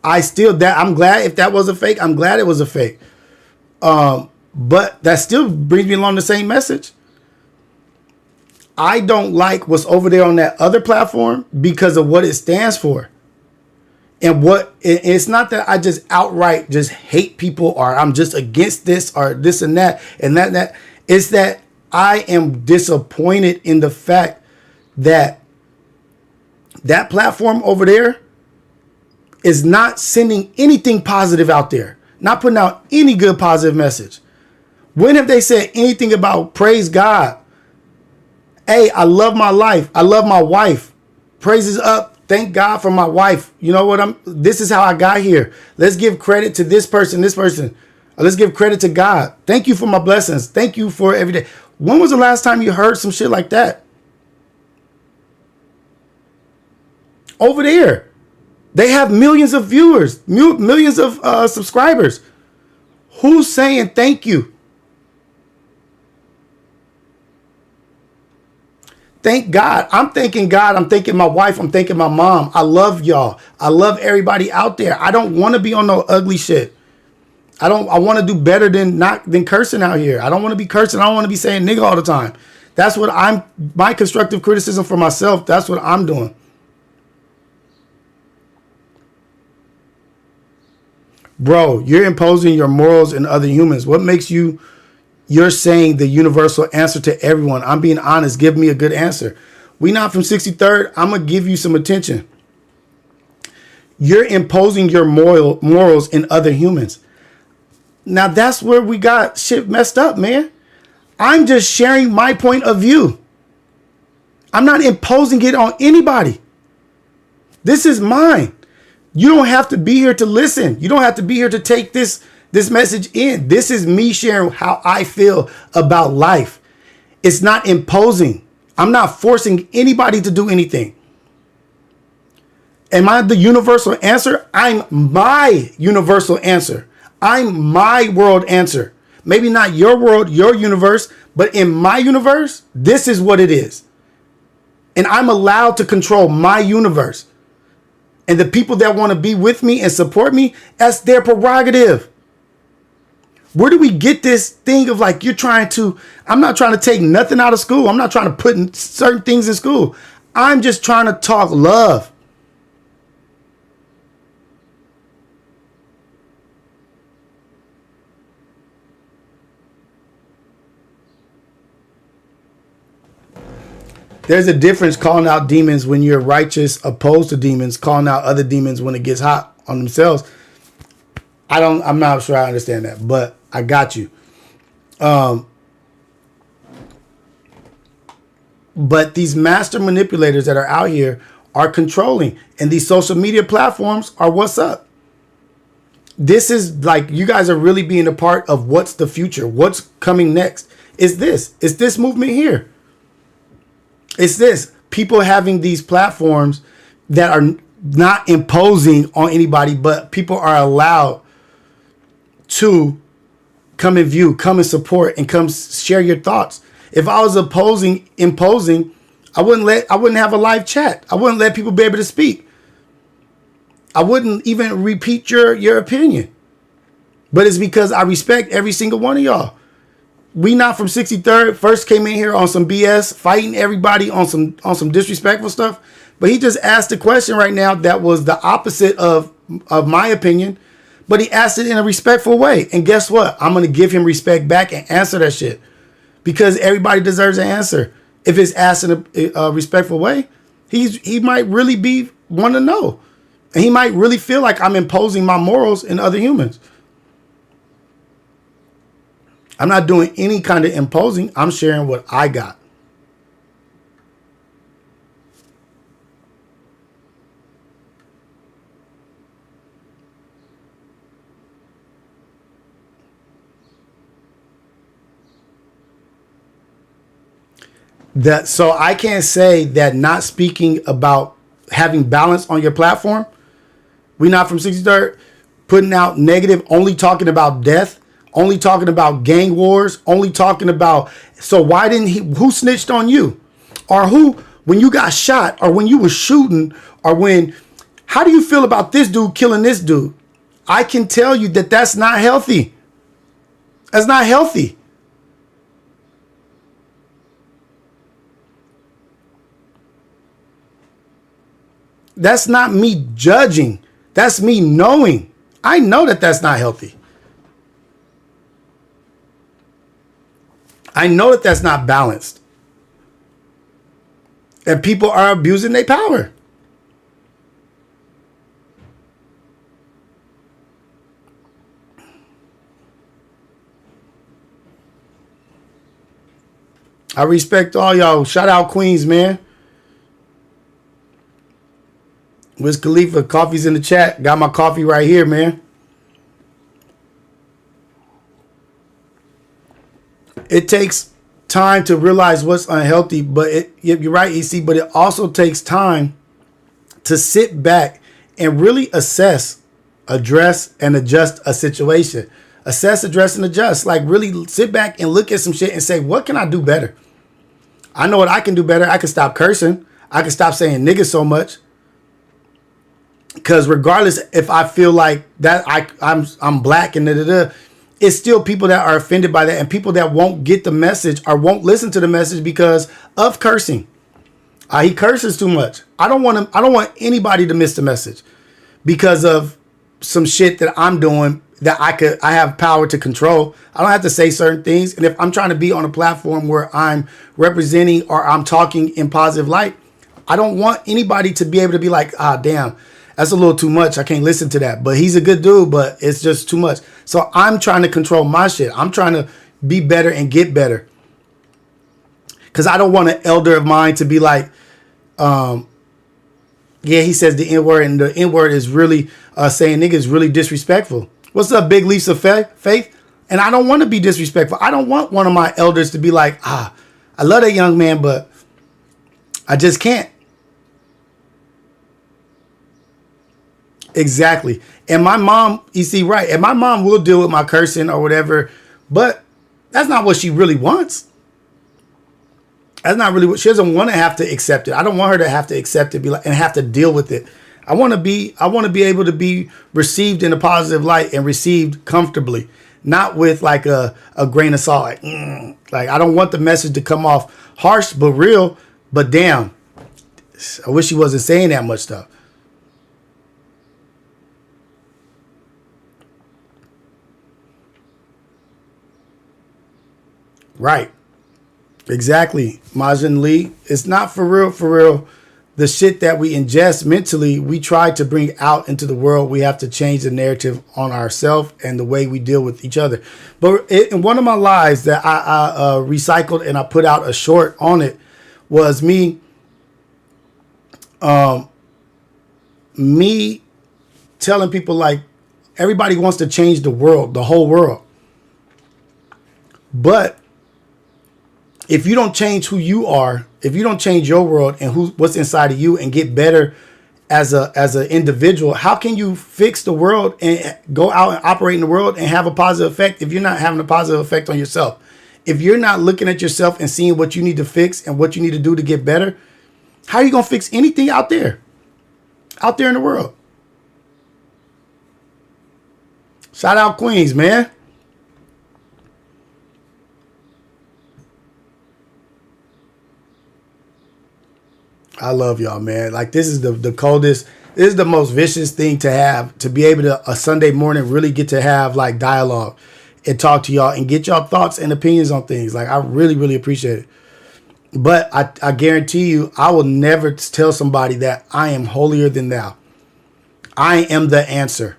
I'm glad if that was a fake. I'm glad it was a fake. But that still brings me along the same message. I don't like what's over there on that other platform because of what it stands for. And it's not that I just outright just hate people or I'm just against this or this and that and that. It's that I am disappointed in the fact that that platform over there is not sending anything positive out there, not putting out any good positive message. When have they said anything about praise God? Hey, I love my life. I love my wife. Praises up. Thank God for my wife. You know what? This is how I got here. Let's give credit to this person. Let's give credit to God. Thank you for my blessings. Thank you for every day. When was the last time you heard some shit like that? Over there, they have millions of viewers, millions of subscribers. Who's saying thank you? Thank God. I'm thanking God. I'm thanking my wife. I'm thanking my mom. I love y'all. I love everybody out there. I don't want to be on no ugly shit. I want to do better than cursing out here. I don't want to be cursing. I don't want to be saying nigga all the time. That's what my constructive criticism for myself. That's what I'm doing. Bro, you're imposing your morals in other humans. What makes you're saying the universal answer to everyone? I'm being honest. Give me a good answer. We not from 63rd. I'm going to give you some attention. You're imposing your morals in other humans. Now that's where we got shit messed up, man. I'm just sharing my point of view. I'm not imposing it on anybody. This is mine. You don't have to be here to listen. You don't have to be here to take this message in. This is me sharing how I feel about life. It's not imposing. I'm not forcing anybody to do anything. Am I the universal answer? I'm my universal answer. I'm my world answer. Maybe not your world, your universe, but in my universe, this is what it is. And I'm allowed to control my universe. And the people that want to be with me and support me, that's their prerogative. Where do we get this thing of like, I'm not trying to take nothing out of school. I'm not trying to put in certain things in school. I'm just trying to talk love. There's a difference calling out demons when you're righteous, opposed to demons, calling out other demons when it gets hot on themselves. I'm not sure I understand that, but I got you. But these master manipulators that are out here are controlling, and these social media platforms are what's up. This is like, you guys are really being a part of what's the future, what's coming next. It's this movement here. It's this. People having these platforms that are not imposing on anybody, but people are allowed to come and view, come and support, and come share your thoughts. If I was imposing, I wouldn't have a live chat. I wouldn't let people be able to speak. I wouldn't even repeat your opinion. But it's because I respect every single one of y'all. We not from 63rd first came in here on some BS, fighting everybody on some disrespectful stuff. But he just asked a question right now that was the opposite of my opinion. But he asked it in a respectful way. And guess what? I'm going to give him respect back and answer that shit. Because everybody deserves an answer. If it's asked in a respectful way, he might really want to know. And he might really feel like I'm imposing my morals in other humans. I'm not doing any kind of imposing. I'm sharing what I got. So I can't say that not speaking about having balance on your platform. We not from 63rd putting out negative, only talking about death, only talking about gang wars, only talking about. So why didn't who snitched on you? Or when you got shot, or when you were shooting, or how do you feel about this dude killing this dude? I can tell you that that's not healthy. That's not healthy. That's not me judging. That's me knowing. I know that that's not healthy. I know that that's not balanced. And people are abusing their power. I respect all y'all. Shout out Queens, man. Wiz Khalifa, coffee's in the chat. Got my coffee right here, man. It takes time to realize what's unhealthy, but you're right, EC, but it also takes time to sit back and really assess, address, and adjust a situation. Assess, address, and adjust. Like really sit back and look at some shit and say, what can I do better? I know what I can do better. I can stop cursing. I can stop saying niggas so much. Because regardless if I feel like that I'm black and it's still people that are offended by that, and people that won't get the message or won't listen to the message because of cursing. He curses too much. I don't want anybody to miss the message because of some shit that I'm doing that I have power to control. I don't have to say certain things. And if I'm trying to be on a platform where I'm representing or I'm talking in positive light, I don't want anybody to be able to be like, damn, that's a little too much. I can't listen to that. But he's a good dude, but it's just too much. So I'm trying to control my shit. I'm trying to be better and get better. Because I don't want an elder of mine to be like, yeah, he says the N-word, and the N-word is really saying nigga is really disrespectful. What's up, big leaps of faith? And I don't want to be disrespectful. I don't want one of my elders to be like, I love that young man, but I just can't. Exactly. And my mom, you see, right. And my mom will deal with my cursing or whatever, but that's not what she really wants. That's not really what she doesn't want to have to accept it. I don't want her to have to accept it, be like, and have to deal with it. I want to be able to be received in a positive light and received comfortably, not with like a grain of salt. Like I don't want the message to come off harsh but real. But damn, I wish she wasn't saying that much stuff. Right. Exactly. Majin Lee. It's not for real. The shit that we ingest mentally, we try to bring out into the world. We have to change the narrative on ourselves and the way we deal with each other. But in one of my lives that I recycled and I put out a short on it was me telling people like everybody wants to change the world, the whole world. But if you don't change who you are, if you don't change your world and what's inside of you and get better as an individual, how can you fix the world and go out and operate in the world and have a positive effect if you're not having a positive effect on yourself? If you're not looking at yourself and seeing what you need to fix and what you need to do to get better, how are you going to fix anything out there in the world? Shout out Queens, man. I love y'all, man. Like this is the coldest. This is the most vicious thing to have, to be able to a Sunday morning really get to have like dialogue and talk to y'all and get y'all thoughts and opinions on things. Like I really appreciate it. But I guarantee you, I will never tell somebody that I am holier than thou. I am the answer.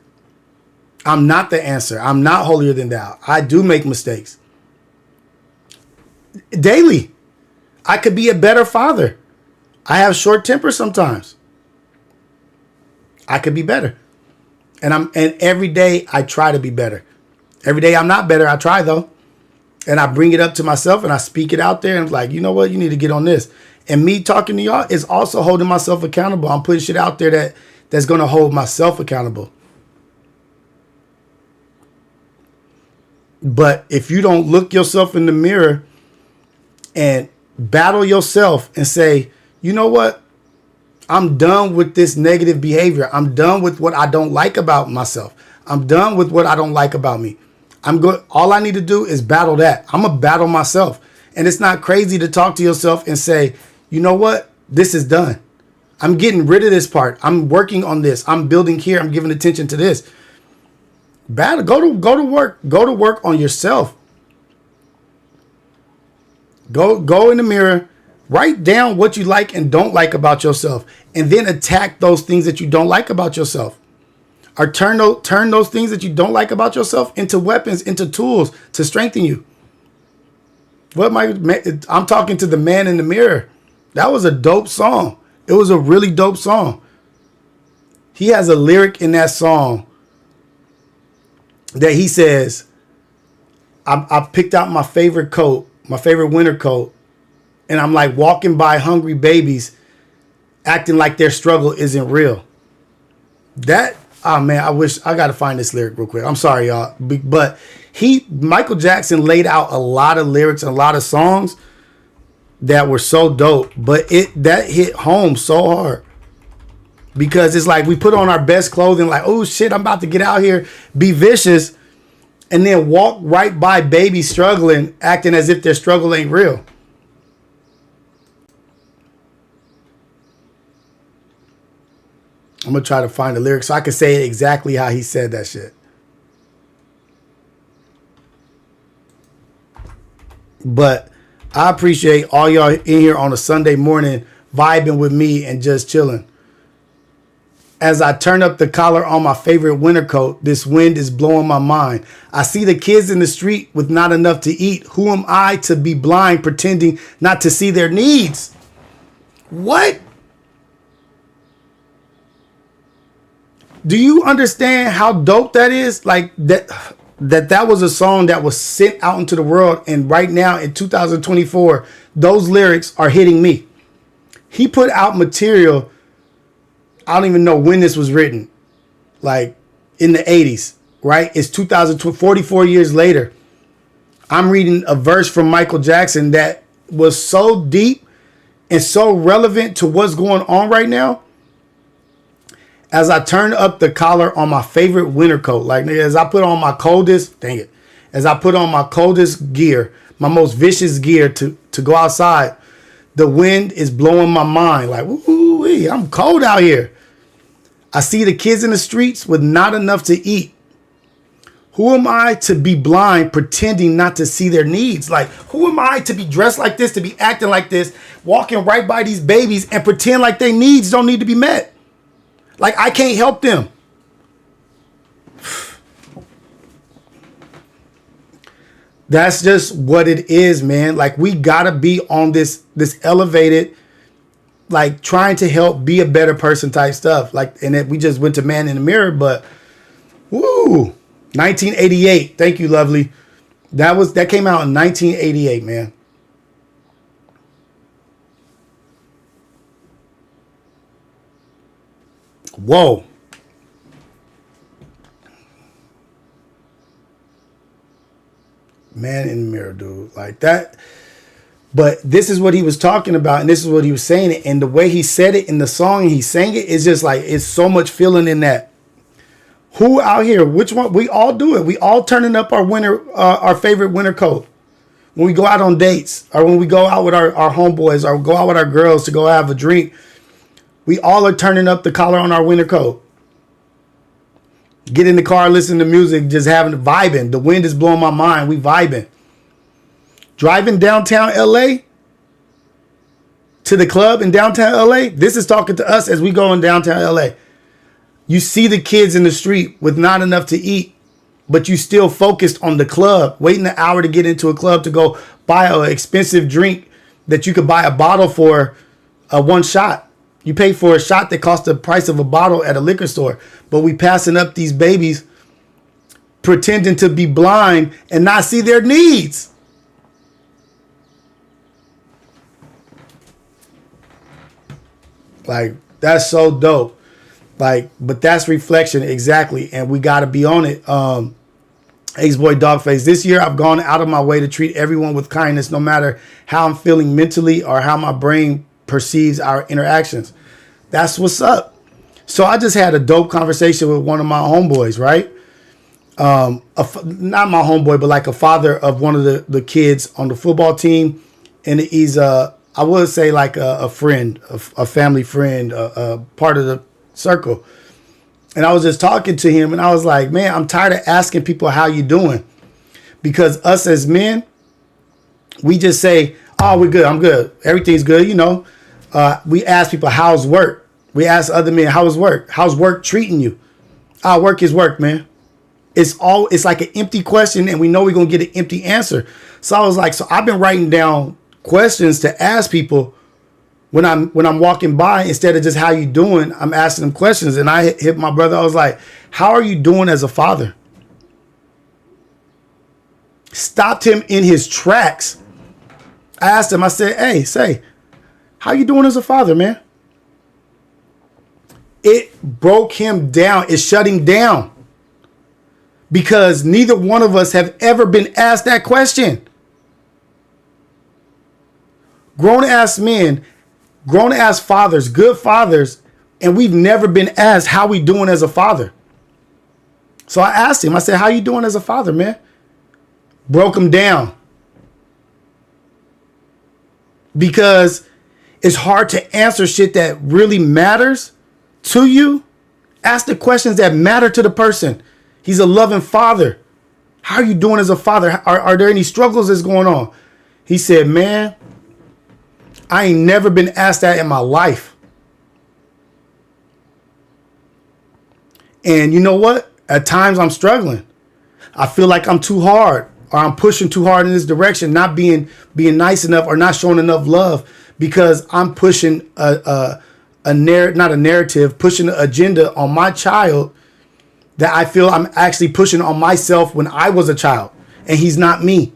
I'm not the answer. I'm not holier than thou. I do make mistakes daily. I could be a better father. I have short temper sometimes. I could be better. And every day I try to be better. Every day I'm not better. I try though. And I bring it up to myself and I speak it out there and I'm like, you know what? You need to get on this. And me talking to y'all is also holding myself accountable. I'm putting shit out there that's going to hold myself accountable. But if you don't look yourself in the mirror and battle yourself and say, you know what? I'm done with this negative behavior. I'm done with what I don't like about myself. I'm done with what I don't like about me. All I need to do is battle that. I'm going to battle myself. And it's not crazy to talk to yourself and say, you know what? This is done. I'm getting rid of this part. I'm working on this. I'm building here. I'm giving attention to this. Battle. Go to work. Go to work on yourself. Go in the mirror. Write down what you like and don't like about yourself. And then attack those things that you don't like about yourself. Or turn those things that you don't like about yourself into weapons, into tools to strengthen you. I'm talking to the man in the mirror. That was a dope song. It was a really dope song. He has a lyric in that song that he says, I picked out my favorite coat, my favorite winter coat, and I'm like walking by hungry babies acting like their struggle isn't real. Man, I got to find this lyric real quick. I'm sorry, y'all. But Michael Jackson laid out a lot of lyrics and a lot of songs that were so dope, but that hit home so hard because it's like we put on our best clothing like, oh shit, I'm about to get out here, be vicious, and then walk right by babies struggling, acting as if their struggle ain't real. I'm going to try to find the lyrics so I can say it exactly how he said that shit. But I appreciate all y'all in here on a Sunday morning vibing with me and just chilling. As I turn up the collar on my favorite winter coat, this wind is blowing my mind. I see the kids in the street with not enough to eat. Who am I to be blind, pretending not to see their needs? What? Do you understand how dope that is? Like that was a song that was sent out into the world. And right now in 2024, those lyrics are hitting me. He put out material. I don't even know when this was written. like in the 80s, right? It's 44 years later. I'm reading a verse from Michael Jackson that was so deep and so relevant to what's going on right now. As I turn up the collar on my favorite winter coat, like as I put on my coldest, as I put on my coldest gear, my most vicious gear to go outside, the wind is blowing my mind. Like, woo-wee, I'm cold out here. I see the kids in the streets with not enough to eat. Who am I to be blind, pretending not to see their needs? Like, who am I to be dressed like this, to be acting like this, walking right by these babies and pretend like their needs don't need to be met? Like, I can't help them. That's just what it is, man. Like, we gotta be on this elevated, like, trying to help be a better person type stuff. Like, and we just went to Man in the Mirror, but woo, 1988. Thank you, lovely. That came out in 1988, man. Whoa. Man in the Mirror, dude. Like that. But this is what he was talking about, and this is what he was saying. And the way he said it in the song and he sang it, it's just like, it's so much feeling in that. Who out here, which one? We all do it. We all turning up our favorite winter coat. When we go out on dates, or when we go out with our homeboys, or go out with our girls to go have a drink, we all are turning up the collar on our winter coat. Get in the car, listen to music, just vibing. The wind is blowing my mind. We vibing. Driving downtown LA to the club in downtown LA. This is talking to us as we go in downtown LA. You see the kids in the street with not enough to eat, but you still focused on the club, waiting an hour to get into a club to go buy an expensive drink that you could buy a bottle for one shot. You pay for a shot that costs the price of a bottle at a liquor store. But we passing up these babies pretending to be blind and not see their needs. Like, that's so dope. Like, but that's reflection, exactly. And we got to be on it. Ace-Boy Dogface. This year, I've gone out of my way to treat everyone with kindness, no matter how I'm feeling mentally or how my brain perceives our interactions. That's what's up. So I just had a dope conversation with one of my homeboys, right? Not my homeboy, but like a father of one of the kids on the football team. And he's, I would say like a friend, a family friend, part of the circle. And I was just talking to him and I was like, man, I'm tired of asking people how you doing. Because us as men, we just say, oh, we're good. I'm good. Everything's good. You know, we ask people, how's work? We ask other men, how's work? How's work treating you? Work is work, man. It's like an empty question and we know we're going to get an empty answer. So I was like, so I've been writing down questions to ask people when I'm walking by. Instead of just how you doing, I'm asking them questions. And I hit my brother. I was like, how are you doing as a father? Stopped him in his tracks. I asked him, I said, hey, how you doing as a father, man? It broke him down. It shut him down. Because neither one of us have ever been asked that question. Grown-ass men, grown-ass fathers, good fathers, and we've never been asked how we doing as a father. So I asked him, I said, how you doing as a father, man? Broke him down. Because it's hard to answer shit that really matters to you. Ask the questions that matter to the person. He's a loving father. How are you doing as a father? Are there any struggles that's going on? He said, man, I ain't never been asked that in my life. And you know what? At times I'm struggling. I feel like I'm too hard or I'm pushing too hard in this direction, not being nice enough or not showing enough love because I'm pushing not a narrative, pushing an agenda on my child that I feel I'm actually pushing on myself when I was a child and he's not me.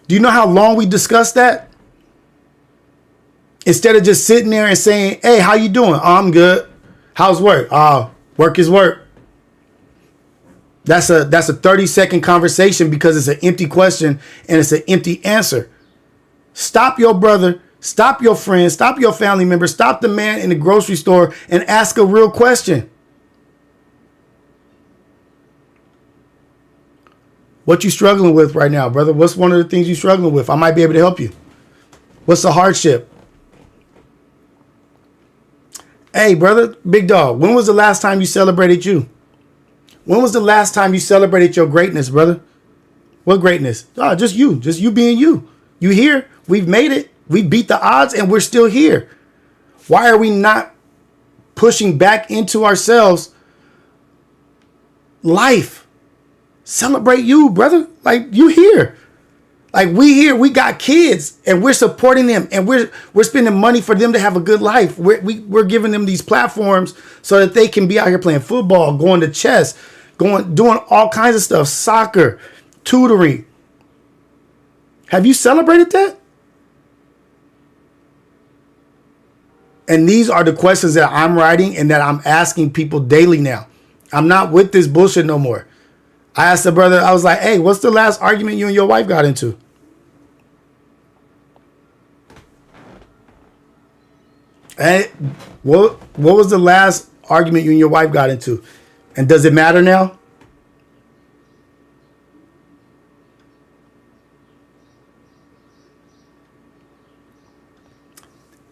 Do you know how long we discussed that? Instead of just sitting there and saying, hey, how you doing? Oh, I'm good. How's work? Work is work. That's a 30-second conversation because it's an empty question and it's an empty answer. Stop your brother, stop your friend, stop your family member, stop the man in the grocery store and ask a real question. What you struggling with right now, brother? What's one of the things you struggling with? I might be able to help you. What's the hardship? Hey, brother, big dog, when was the last time you celebrated you? When was the last time you celebrated your greatness, brother? What greatness? Oh, just you being you. You here? We've made it. We beat the odds and we're still here. Why are we not pushing back into ourselves life? Celebrate you, brother. Like, you here. Like, we here. We got kids and we're supporting them and we're spending money for them to have a good life. We're giving them these platforms so that they can be out here playing football, going to chess, doing all kinds of stuff, soccer, tutoring. Have you celebrated that? And these are the questions that I'm writing and that I'm asking people daily now. I'm not with this bullshit no more. I asked the brother, I was like, hey, what's the last argument you and your wife got into? And what was the last argument you and your wife got into? And does it matter now?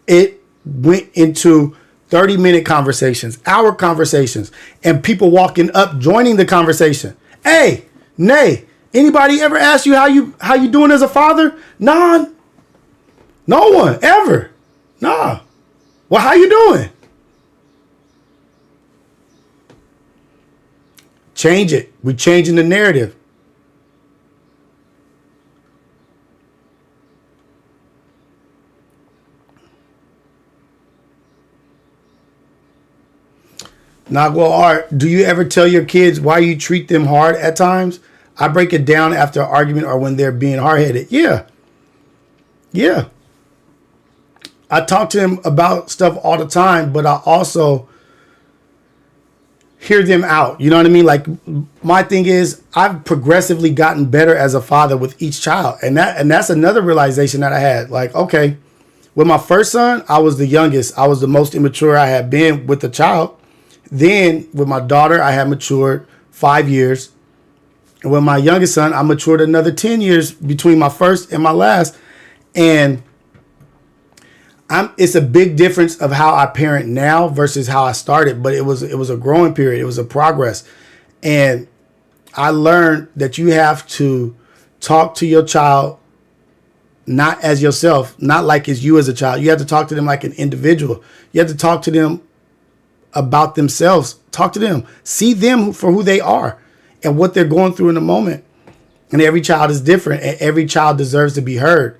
It went into 30-minute conversations, hour conversations, and people walking up, joining the conversation. Hey, Nay, anybody ever ask you how you doing as a father? None. No one ever. Nah. Well, how you doing? Change it. We're changing the narrative. Nagwa Art, do you ever tell your kids why you treat them hard at times? I break it down after an argument or when they're being hard-headed. Yeah. Yeah. I talk to them about stuff all the time, but I also hear them out. You know what I mean? Like, my thing is, I've progressively gotten better as a father with each child. And that's another realization that I had. Like, okay, with my first son, I was the youngest. I was the most immature I had been with the child. Then with my daughter, I had matured 5 years. And with my youngest son, I matured another 10 years between my first and my last. And it's a big difference of how I parent now versus how I started. But it was a growing period. It was a progress. And I learned that you have to talk to your child not as yourself, not like it's you as a child. You have to talk to them like an individual. You have to talk to them about themselves. Talk to them. See them for who they are and what they're going through in the moment. And every child is different and every child deserves to be heard.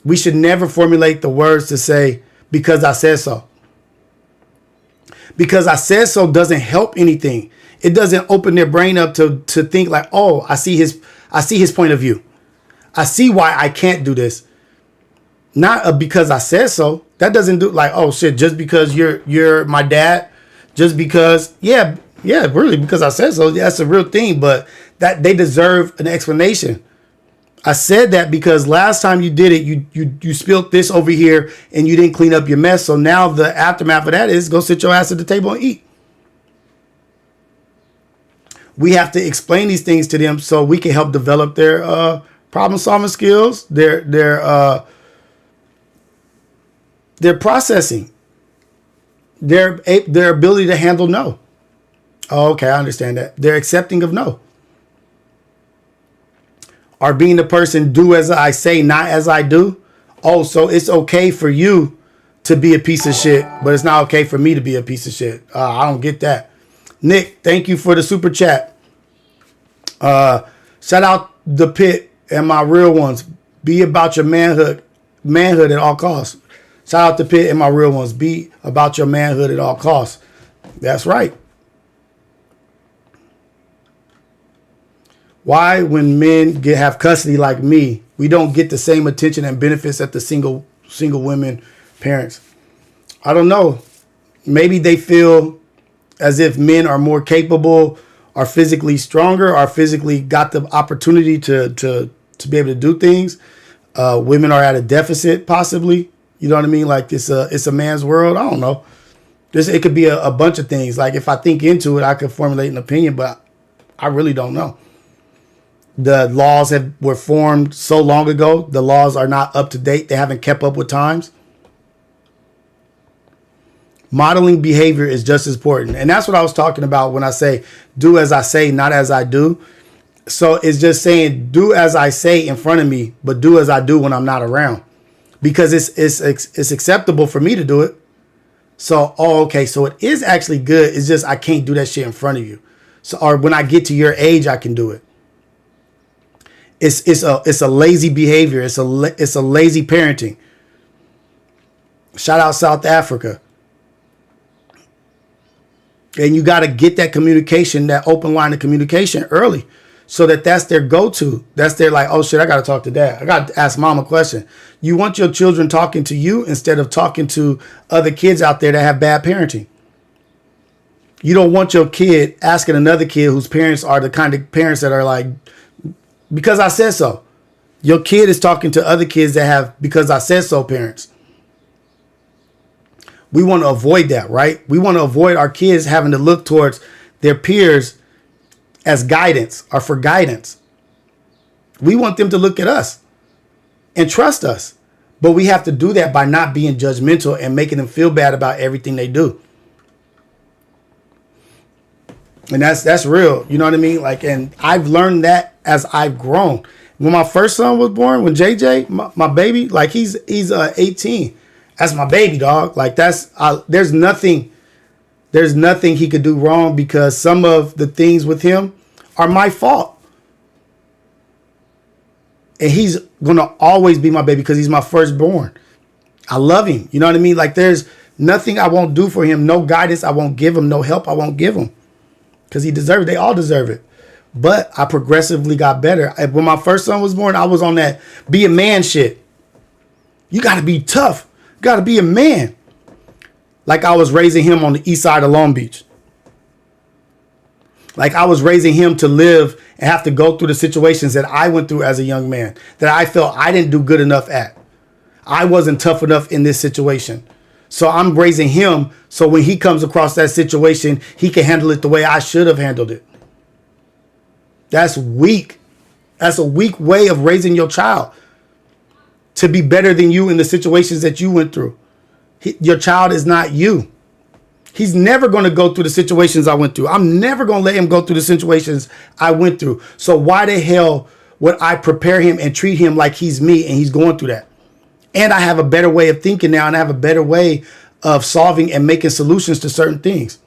We should never formulate the words to say, because I said so. Because I said so doesn't help anything. It doesn't open their brain up to think like, oh, I see his point of view. I see why I can't do this. Not a because I said so. That doesn't do like, oh shit, just because you're my dad, just because, yeah, really, because I said so. That's a real thing, but that they deserve an explanation. I said that because last time you did it, you spilled this over here and you didn't clean up your mess. So now the aftermath of that is go sit your ass at the table and eat. We have to explain these things to them so we can help develop their problem solving skills, their processing, their ability to handle no. Oh, okay, I understand that. They're accepting of no. Or being the person, do as I say, not as I do. Oh, so it's okay for you to be a piece of shit, but it's not okay for me to be a piece of shit. I don't get that. Nick, thank you for the super chat. Shout out the pit and my real ones. Be about your manhood at all costs. Shout out the pit and my real ones. Be about your manhood at all costs. That's right. Why, when men have custody like me, we don't get the same attention and benefits that the single women parents? I don't know. Maybe they feel as if men are more capable are physically stronger, are physically got the opportunity to be able to do things. Women are at a deficit, possibly. You know what I mean? Like it's a man's world. I don't know. It could be a bunch of things. Like if I think into it, I could formulate an opinion, but I really don't know. The laws were formed so long ago. The laws are not up to date. They haven't kept up with times. Modeling behavior is just as important. And that's what I was talking about when I say do as I say, not as I do. So it's just saying do as I say in front of me, but do as I do when I'm not around. Because it's acceptable for me to do it. So, okay, so it is actually good. It's just I can't do that shit in front of you. So, or when I get to your age, I can do it. It's a lazy behavior. It's a lazy parenting. Shout out South Africa. And you got to get that communication, that open line of communication early, so that's their go-to. That's their like, oh shit, I got to talk to dad. I got to ask mom a question. You want your children talking to you instead of talking to other kids out there that have bad parenting. You don't want your kid asking another kid whose parents are the kind of parents that are like, because I said so. Your kid is talking to other kids that have because I said so parents. We want to avoid that, right? We want to avoid our kids having to look towards their peers as guidance or for guidance. We want them to look at us and trust us. But we have to do that by not being judgmental and making them feel bad about everything they do. And that's real. You know what I mean? Like, and I've learned that as I've grown. When my first son was born, when JJ, my baby, like he's 18. That's my baby, dog. Like there's nothing he could do wrong because some of the things with him are my fault. And he's going to always be my baby because he's my firstborn. I love him. You know what I mean? Like there's nothing I won't do for him. No guidance I won't give him. No help I won't give him. Because he deserves it. They all deserve it. But I progressively got better. When my first son was born, I was on that be a man shit. You got to be tough. You got to be a man. Like I was raising him on the east side of Long Beach. Like I was raising him to live and have to go through the situations that I went through as a young man. That I felt I didn't do good enough at. I wasn't tough enough in this situation. So I'm raising him so when he comes across that situation, he can handle it the way I should have handled it. That's weak. That's a weak way of raising your child to be better than you in the situations that you went through. Your child is not you. He's never going to go through the situations I went through. I'm never going to let him go through the situations I went through. So why the hell would I prepare him and treat him like he's me and he's going through that? And I have a better way of thinking now, and I have a better way of solving and making solutions to certain things.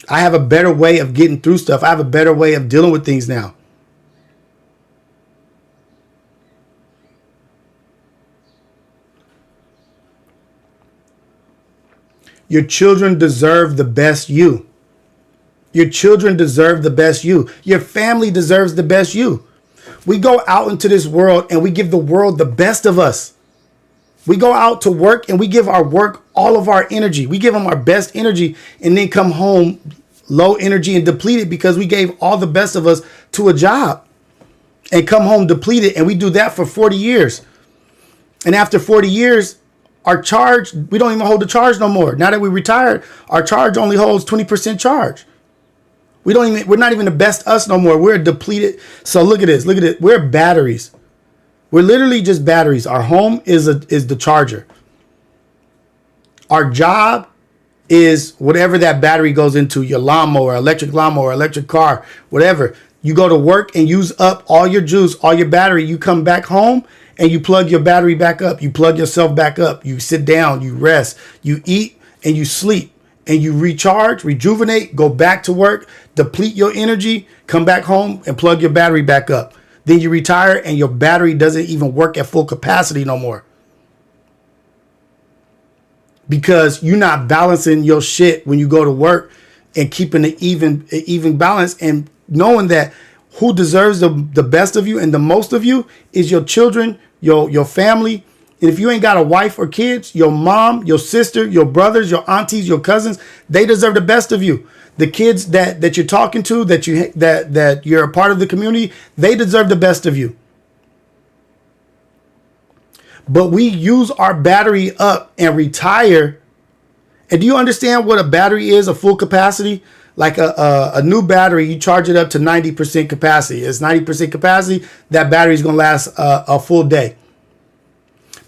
I have a better way of getting through stuff. I have a better way of dealing with things now. Your children deserve the best you. Your children deserve the best you. Your family deserves the best you. We go out into this world and we give the world the best of us. We go out to work and we give our work all of our energy. We give them our best energy and then come home low energy and depleted because we gave all the best of us to a job and come home depleted. And we do that for 40 years. And after 40 years, our charge, we don't even hold the charge no more. Now that we retired, our charge only holds 20% charge. We're not even the best us no more. We're depleted. So look at this. Look at it. We're batteries. We're literally just batteries. Our home is the charger. Our job is whatever that battery goes into, your lawnmower, electric car, whatever. You go to work and use up all your juice, all your battery. You come back home and you plug your battery back up. You plug yourself back up. You sit down, you rest, you eat, and you sleep. And you recharge, rejuvenate, go back to work, deplete your energy, come back home and plug your battery back up. Then you retire and your battery doesn't even work at full capacity no more. Because you're not balancing your shit when you go to work and keeping an even balance and knowing that who deserves the best of you and the most of you is your children, your family, And if you ain't got a wife or kids, your mom, your sister, your brothers, your aunties, your cousins, they deserve the best of you. The kids that you're talking to, that you're a part of the community, they deserve the best of you. But we use our battery up and retire. And do you understand what a battery is, a full capacity? Like a new battery, you charge it up to 90% capacity. It's 90% capacity. That battery is going to last a full day.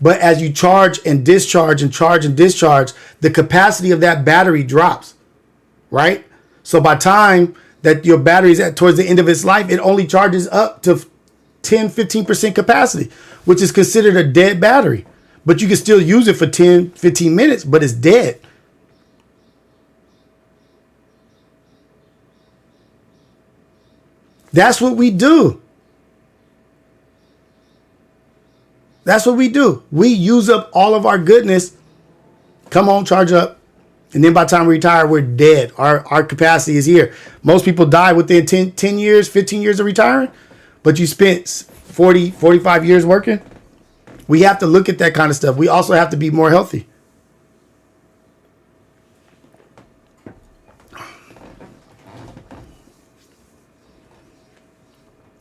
But as you charge and discharge and charge and discharge, the capacity of that battery drops, right? So by time that your battery is at towards the end of its life, it only charges up to 10, 15% capacity, which is considered a dead battery. But you can still use it for 10, 15 minutes, but it's dead. That's what we do. That's what we do. We use up all of our goodness. Come on, charge up. And then by the time we retire, we're dead. Our capacity is here. Most people die within 10 years, 15 years of retiring. But you spent 40, 45 years working. We have to look at that kind of stuff. We also have to be more healthy.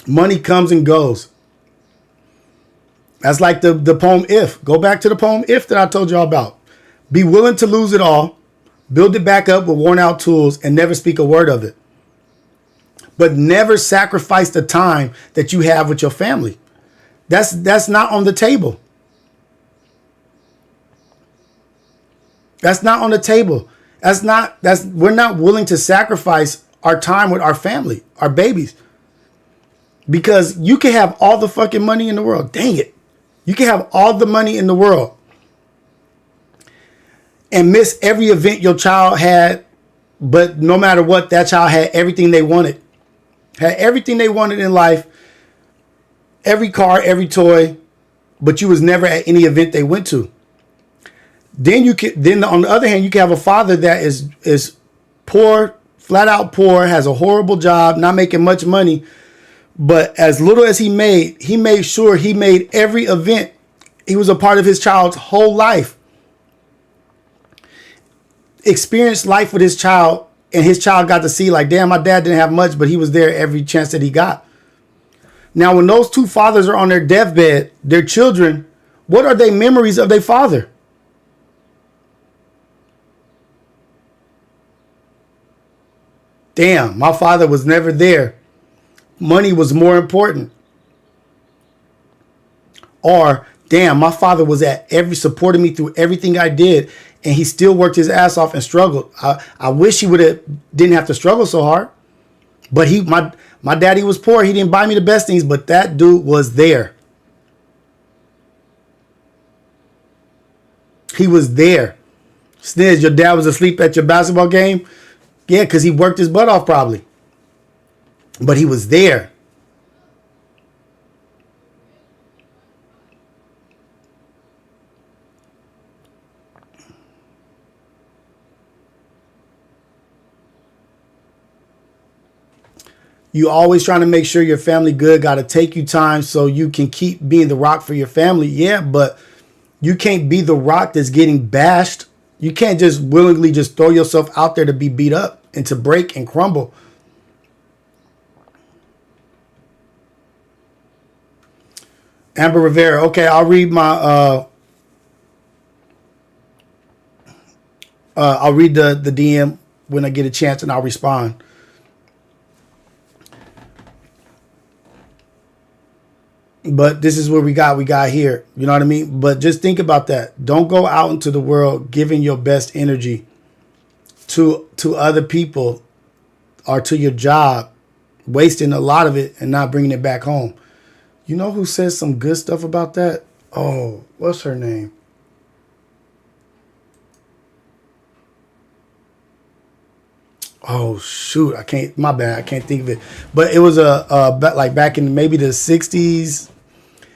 Money comes and goes. That's like the poem If. Go back to the poem If that I told y'all about. Be willing to lose it all, build it back up with worn out tools, and never speak a word of it. But never sacrifice the time that you have with your family. That's not on the table. That's not on the table. We're not willing to sacrifice our time with our family, our babies. Because you can have all the fucking money in the world. Dang it. You can have all the money in the world and miss every event your child had. But no matter what, that child had everything they wanted. Had everything they wanted in life. Every car, every toy. But you was never at any event they went to. Then on the other hand, you can have a father that is poor, flat out poor, has a horrible job, not making much money. But as little as he made sure he made every event. He was a part of his child's whole life. Experienced life with his child, and his child got to see like, damn, my dad didn't have much, but he was there every chance that he got. Now, when those two fathers are on their deathbed, their children, what are their memories of their father? Damn, my father was never there. Money was more important. Or, damn, my father was supporting me through everything I did, and he still worked his ass off and struggled. I wish he didn't have to struggle so hard. But my daddy was poor. He didn't buy me the best things, but that dude was there. He was there. Sniz, your dad was asleep at your basketball game? Yeah, because he worked his butt off probably. But he was there. You always trying to make sure your family good. Got to take you time so you can keep being the rock for your family. Yeah, but you can't be the rock that's getting bashed. You can't just willingly just throw yourself out there to be beat up and to break and crumble. Amber Rivera. Okay, I'll read my I'll read the DM when I get a chance and I'll respond. But this is what we got here. You know what I mean? But just think about that. Don't go out into the world giving your best energy to other people or to your job, wasting a lot of it and not bringing it back home. You know who says some good stuff about that? Oh, what's her name? Oh, shoot. My bad. I can't think of it. But it was like back in maybe the 60s.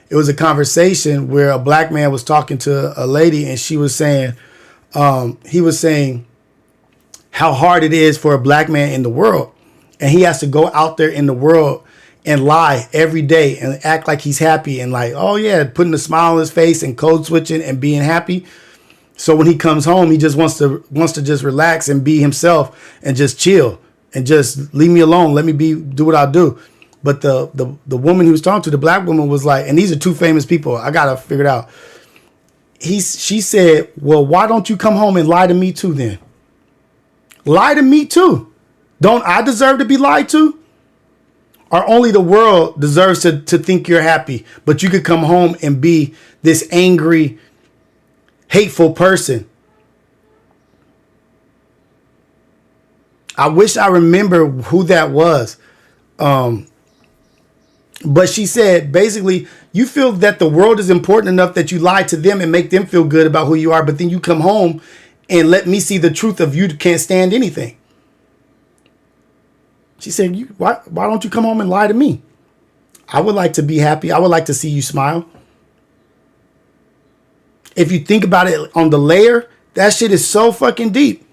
It was a conversation where a black man was talking to a lady and she was saying, he was saying how hard it is for a black man in the world. And he has to go out there in the world and lie every day and act like he's happy and like, oh yeah, putting a smile on his face and code switching and being happy. So when he comes home, he just wants to just relax and be himself and just chill and just leave me alone. Let me do what I do. But the woman he was talking to, the black woman, was like, and these are two famous people. I gotta figure it out. She said, well, why don't you come home and lie to me too then? Lie to me too. Don't I deserve to be lied to? Or only the world deserves to think you're happy, but you could come home and be this angry, hateful person? I wish I remember who that was. But she said, basically, you feel that the world is important enough that you lie to them and make them feel good about who you are. But then you come home and let me see the truth of you can't stand anything. She said, why don't you come home and lie to me? I would like to be happy. I would like to see you smile. If you think about it on the layer, that shit is so fucking deep.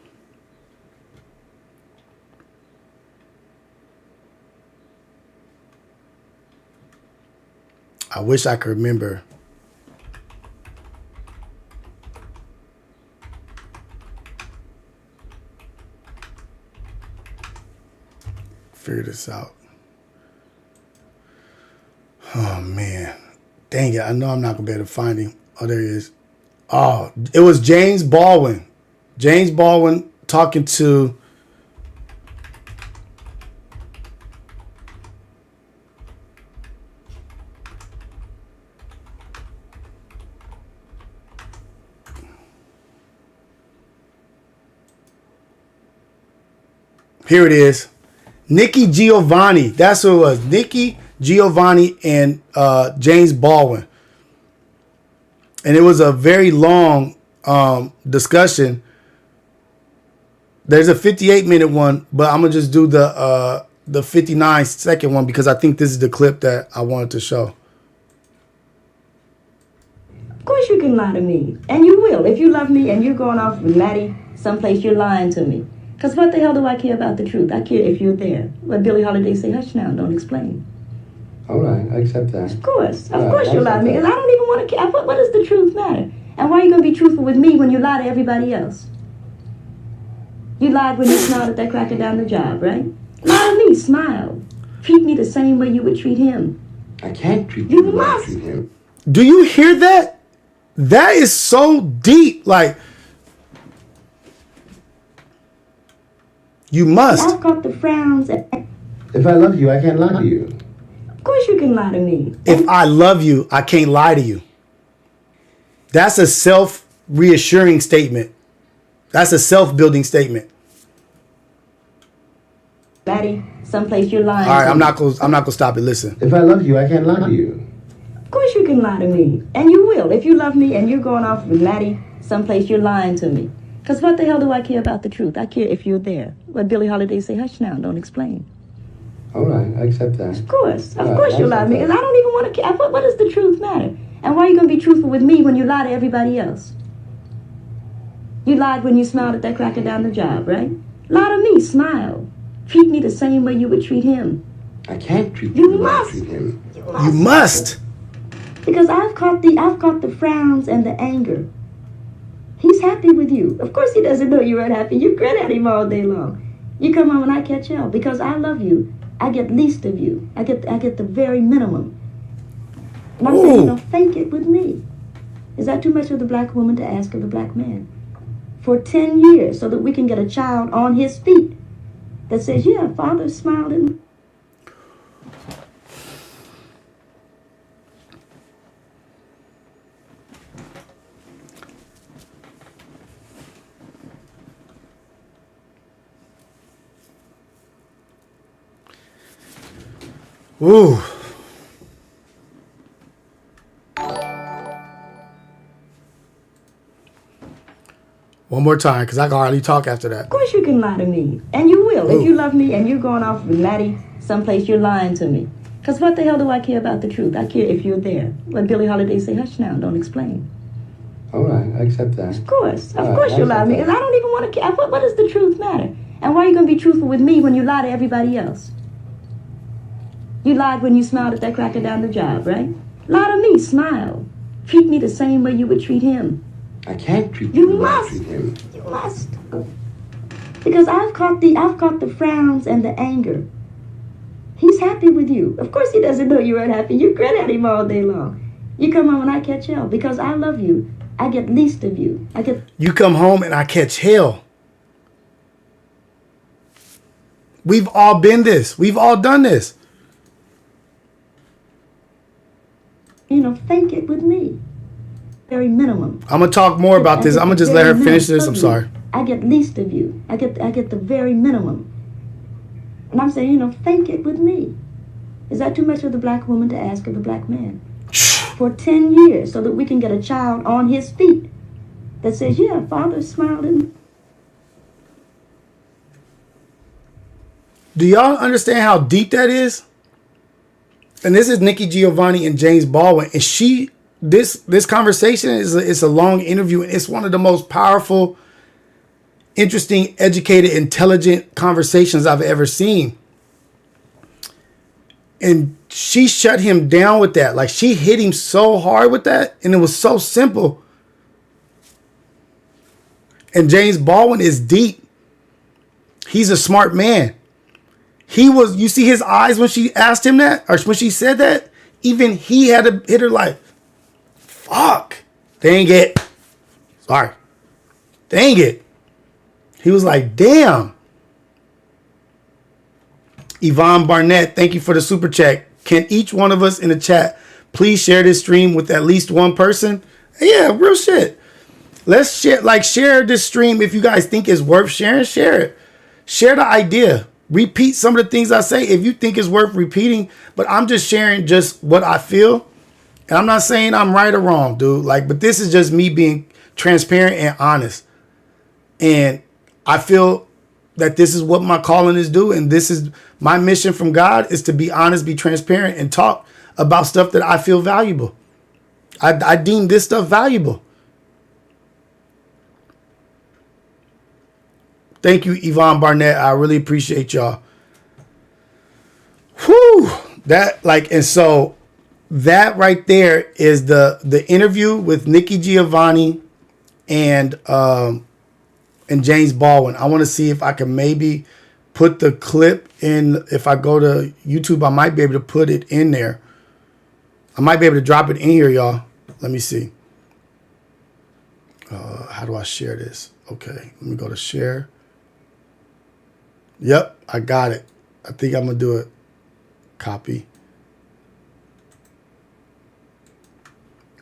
I wish I could remember. Figure this out. Oh man. Dang it. I know I'm not gonna be able to find him. Oh, there he is. Oh, it was James Baldwin. James Baldwin talking to here it is. Nikki Giovanni. That's who it was. Nikki Giovanni and James Baldwin. And it was a very long discussion. There's a 58-minute one, but I'm gonna just do the 59-second one because I think this is the clip that I wanted to show. Of course you can lie to me, and you will. If you love me and you're going off with Maddie someplace, you're lying to me. Because what the hell do I care about the truth? I care if you're there. What Billie Holiday say, hush now, don't explain. All right, I accept that. Of course you lie to me, because I don't even want to care. What does the truth matter? And why are you going to be truthful with me when you lie to everybody else? You lied when you smiled at that cracker down the job, right? Lie to me, smile. Treat me the same way you would treat him. I can't treat you the way I treat him. Do you hear that? That is so deep. Like, you must. I've got the frowns. If I love you, I can't lie to you. Of course you can lie to me. If I love you, I can't lie to you. That's a self-reassuring statement. That's a self-building statement. Maddie, someplace you're lying. All right, I'm not gonna stop it. Listen. If I love you, I can't lie to you. Of course you can lie to me, and you will. If you love me and you're going off with Maddie someplace, you're lying to me. Because what the hell do I care about the truth? I care if you're there. What Billie Holiday say, hush now, don't explain. All right, I accept that. Of course you lie to me, because I don't even want to care. What does the truth matter? And why are you going to be truthful with me when you lie to everybody else? You lied when you smiled at that cracker down the job, right? Lie to me, smile. Treat me the same way you would treat him. I can't treat you the way I treat him. You must. Because I've caught the frowns and the anger. He's happy with you. Of course he doesn't know you're unhappy. You grin at him all day long. You come home and I catch hell because I love you. I get least of you. I get the very minimum. And I'm saying, fake it with me. Is that too much of the black woman to ask of the black man? For 10 years, so that we can get a child on his feet that says, yeah, father smiled at me. Ooh. One more time, because I can hardly talk after that. Of course you can lie to me, and you will. If you love me and you're going off with Maddie someplace, you're lying to me. Because what the hell do I care about the truth? I care if you're there. What Billie Holiday say, hush now, don't explain. All right, I accept that. Of course you lie to me, because I don't even want to care. What does the truth matter? And why are you going to be truthful with me when you lie to everybody else? You lied when you smiled at that cracker down the job, right? Lie to me, smile. Treat me the same way you would treat him. I can't treat You you the way I must. treat him. You must. Because I've caught the frowns and the anger. He's happy with you. Of course he doesn't know you're unhappy. You grin at him all day long. You come home and I catch hell because I love you. I get least of you. You come home and I catch hell. We've all been this. We've all done this. Think it with me. Very minimum. I'm going to talk more about this. I'm going to just let her finish this. I'm sorry. I get least of you. I get the very minimum. And I'm saying, think it with me. Is that too much for the black woman to ask of the black man? For 10 years, so that we can get a child on his feet that says, yeah, father smiled at me. Do y'all understand how deep that is? And this is Nikki Giovanni and James Baldwin. And this conversation is a long interview. And it's one of the most powerful, interesting, educated, intelligent conversations I've ever seen. And she shut him down with that. Like, she hit him so hard with that. And it was so simple. And James Baldwin is deep. He's a smart man. You see his eyes when she asked him that, or when she said that, even he had to hit her like, fuck, dang it. Sorry. Dang it. He was like, damn. Yvonne Barnett, thank you for the super chat. Can each one of us in the chat please share this stream with at least one person? Yeah, real shit. Let's share this stream. If you guys think it's worth sharing, share it. Share the idea. Repeat some of the things I say if you think it's worth repeating, but I'm just sharing just what I feel. And I'm not saying I'm right or wrong, dude. But this is just me being transparent and honest. And I feel that this is what my calling is do. And this is my mission from God, is to be honest, be transparent, and talk about stuff that I feel valuable. I deem this stuff valuable. Thank you, Yvonne Barnett. I really appreciate y'all. Whew. And so that right there is the interview with Nikki Giovanni and James Baldwin. I want to see if I can maybe put the clip in. If I go to YouTube, I might be able to put it in there. I might be able to drop it in here, y'all. Let me see. How do I share this? Okay, let me go to share. Yep, I got it. I think I'm going to do it. Copy.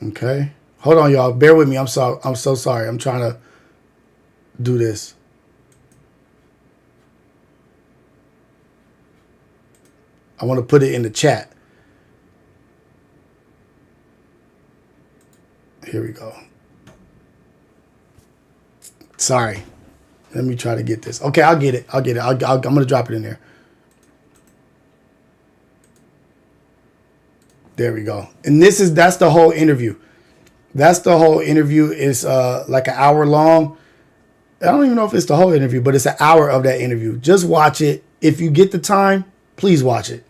Okay. Hold on, y'all. Bear with me. I'm so sorry. I'm trying to do this. I want to put it in the chat. Here we go. Sorry. Let me try to get this. Okay, I'll get it. I'm going to drop it in there. There we go. And that's the whole interview. That's the whole interview. Is like an hour long. I don't even know if it's the whole interview, but it's an hour of that interview. Just watch it. If you get the time, please watch it.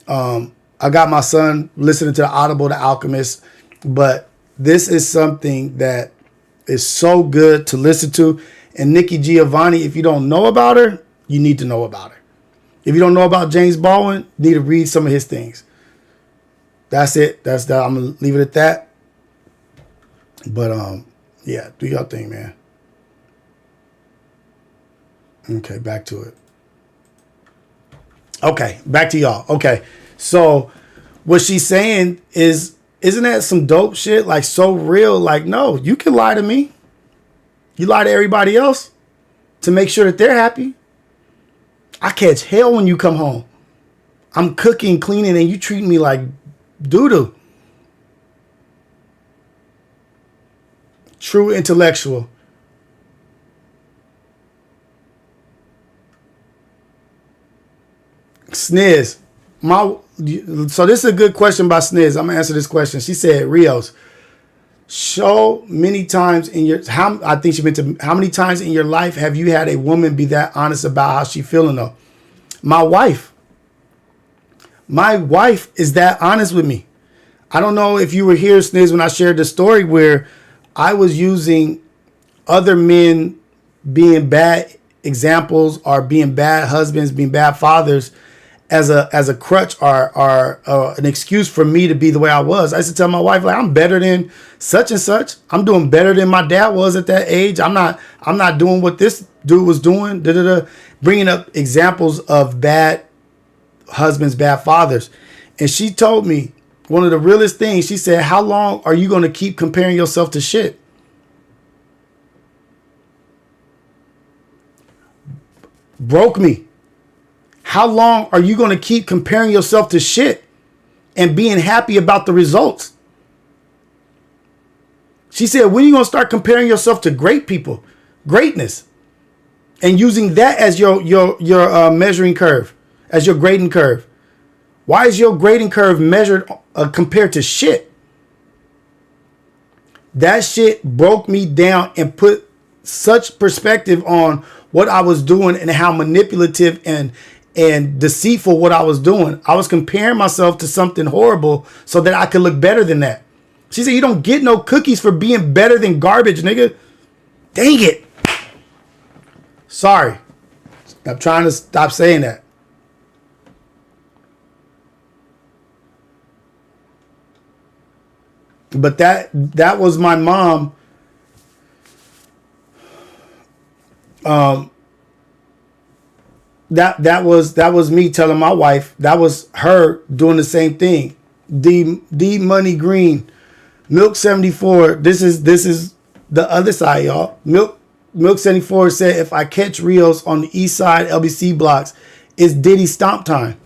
I got my son listening to the Audible, The Alchemist, but this is something that is so good to listen to. And Nikki Giovanni, if you don't know about her, you need to know about her. If you don't know about James Baldwin, you need to read some of his things. That's it. I'm going to leave it at that. But, yeah, do your thing, man. Okay, back to it. Okay, back to y'all. Okay, so what she's saying is, isn't that some dope shit? Like, so real. Like, no, you can lie to me. You lie to everybody else to make sure that they're happy. I catch hell when you come home. I'm cooking, cleaning, and you treat me like doo-doo. True intellectual. Sniz. So this is a good question by Sniz. I'm going to answer this question. She said, Rios, so many times in your, I think she meant to, how many times in your life have you had a woman be that honest about how she feeling though? My wife My wife is that honest with me. I don't know if you were here, Sniz, when I shared the story where I was using other men being bad examples or being bad husbands, being bad fathers as a crutch or an excuse for me to be the way I was. I used to tell my wife, like, I'm better than such and such. I'm doing better than my dad was at that age. I'm not doing what this dude was doing. Bringing up examples of bad husbands, bad fathers. And she told me one of the realest things. She said, how long are you going to keep comparing yourself to shit? Broke me. How long are you going to keep comparing yourself to shit and being happy about the results? She said, when are you going to start comparing yourself to great people, greatness, and using that as your measuring curve, as your grading curve? Why is your grading curve measured compared to shit? That shit broke me down and put such perspective on what I was doing and how manipulative and deceitful what I was doing. I was comparing myself to something horrible so that I could look better than that. She said, you don't get no cookies for being better than garbage, nigga. Dang it. Sorry. I'm trying to stop saying that. But that was my mom. That was me telling my wife. That was her doing the same thing. D Money Green, Milk 74. This is the other side, y'all. Milk 74 said, if I catch Rios on the east side LBC blocks, it's Diddy stomp time.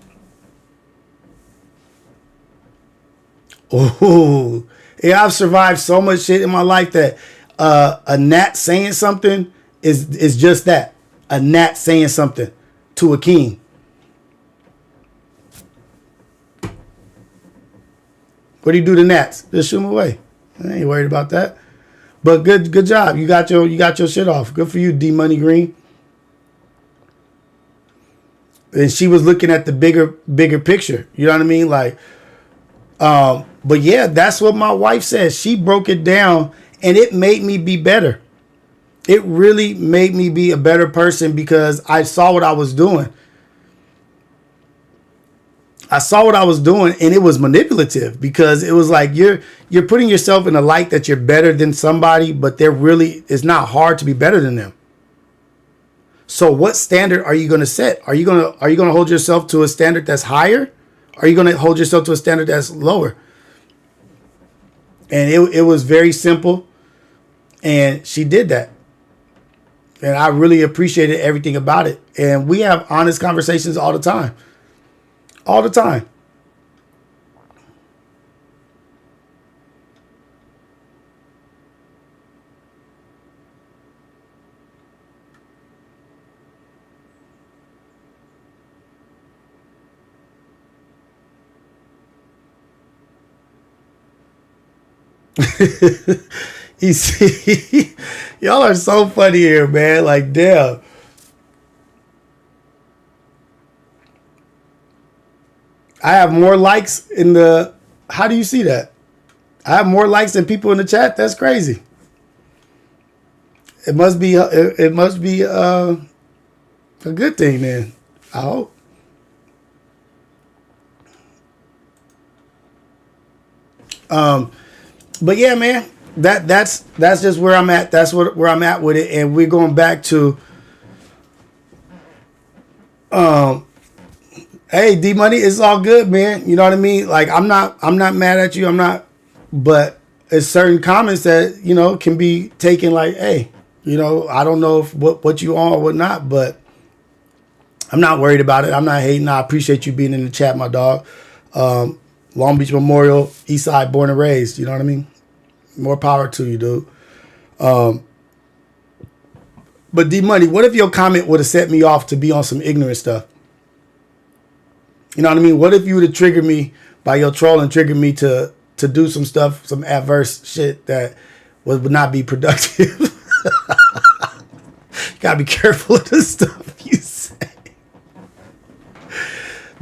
Oh, yeah, I've survived so much shit in my life that a gnat saying something is just that. A gnat saying something to a king. What do you do to gnats? Just shoot them away. I ain't worried about that. But good job. You got your shit off. Good for you, D Money Green. And she was looking at the bigger picture. You know what I mean? Like, but yeah, that's what my wife says. She broke it down and it made me be better. It really made me be a better person because I saw what I was doing. I saw what I was doing and it was manipulative because it was like you're putting yourself in a light that you're better than somebody, but it's not hard to be better than them. So what standard are you going to set? Are you going to hold yourself to a standard that's higher? Are you going to hold yourself to a standard that's lower? And it was very simple. And she did that. And I really appreciated everything about it. And we have honest conversations all the time. All the time. You see, y'all are so funny here, man. Like, damn. I have more likes in the. How do you see that? I have more likes than people in the chat. That's crazy. It must be. It must be a good thing then. I hope. But yeah, man. That's just where I'm at. That's where I'm at with it, and we're going back to. Hey, D Money, it's all good, man. You know what I mean? Like I'm not mad at you. I'm not, but it's certain comments that can be taken like, hey, I don't know if what you on or what not, but I'm not worried about it. I'm not hating. I appreciate you being in the chat, my dog. Long Beach Memorial, East Side, born and raised. You know what I mean? More power to you, dude. But D Money, what if your comment would have set me off to be on some ignorant stuff? You know what I mean? What if you would have triggered me by your trolling, triggered me to do some stuff, some adverse shit that would not be productive? You gotta be careful of the stuff you say.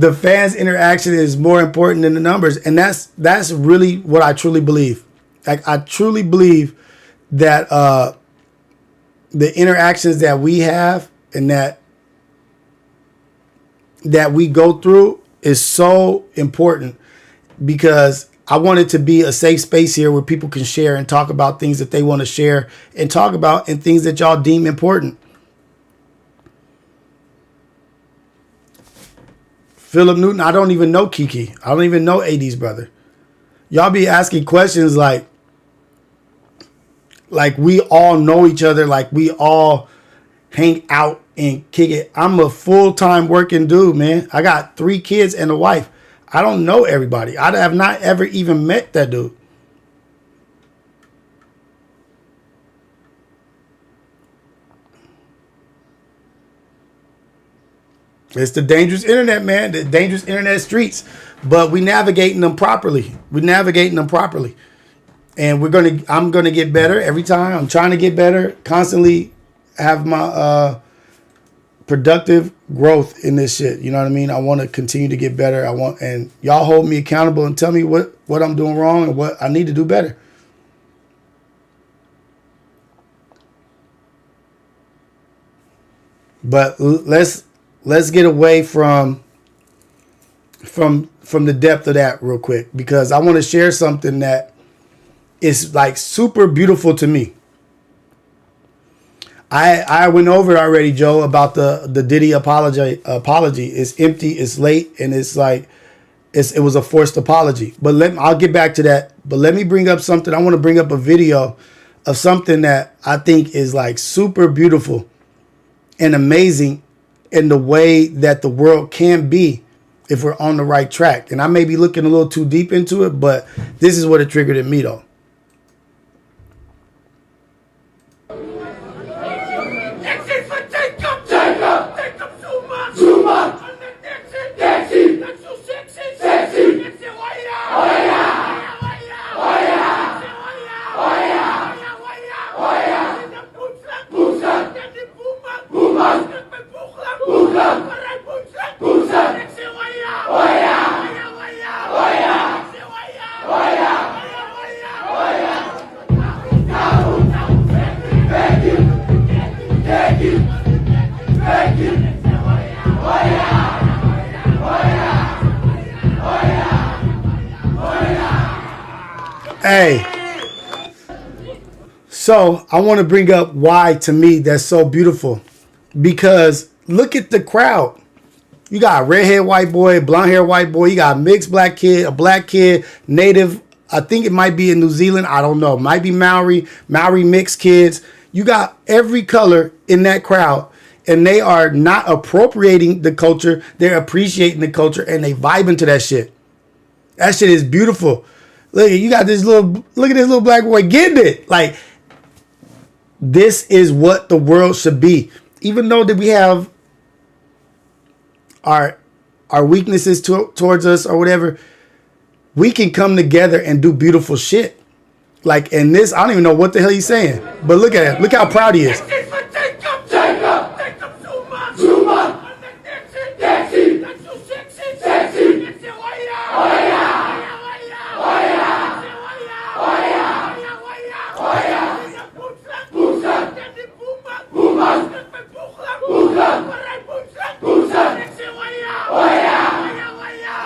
the fans' interaction is more important than the numbers, and that's really what I truly believe. Like I truly believe that the interactions that we have and that we go through is so important, because I want it to be a safe space here where people can share and talk about things that they want to share and talk about, and things that y'all deem important. Philip Newton, I don't even know Kiki. I don't even know AD's brother. Y'all be asking questions like we all know each other, like we all hang out and kick it. I'm a full-time working dude, man. I got 3 kids and a wife. I don't know everybody. I have not ever even met that dude. It's the dangerous internet, man. The dangerous internet streets. But we navigating them properly. And I'm gonna get better every time. I'm trying to get better. Constantly have my productive growth in this shit. You know what I mean? I want to continue to get better. And y'all hold me accountable and tell me what I'm doing wrong and what I need to do better. But let's get away from the depth of that real quick, because I want to share something that is like super beautiful to me. I went over it already, Joe, about the Diddy apology. It's empty, it's late, and it's like it was a forced apology. But I'll get back to that. But let me bring up something. I want to bring up a video of something that I think is like super beautiful and amazing in the way that the world can be if we're on the right track. And I may be looking a little too deep into it, but this is what it triggered in me, though. Hey, so I want to bring up why, to me, that's so beautiful. Because look at the crowd. You got a redhead white boy, blonde hair white boy. You got a mixed black kid, a black kid, native. I think it might be in New Zealand. I don't know. Might be Maori mixed kids. You got every color in that crowd. And they are not appropriating the culture. They're appreciating the culture, and they vibing to that shit. That shit is beautiful. Look, you got this look at this little black boy getting it. Like, this is what the world should be. Even though that we have our weaknesses towards us or whatever, we can come together and do beautiful shit. Like, in this, I don't even know what the hell he's saying. But look at it. Look how proud he is.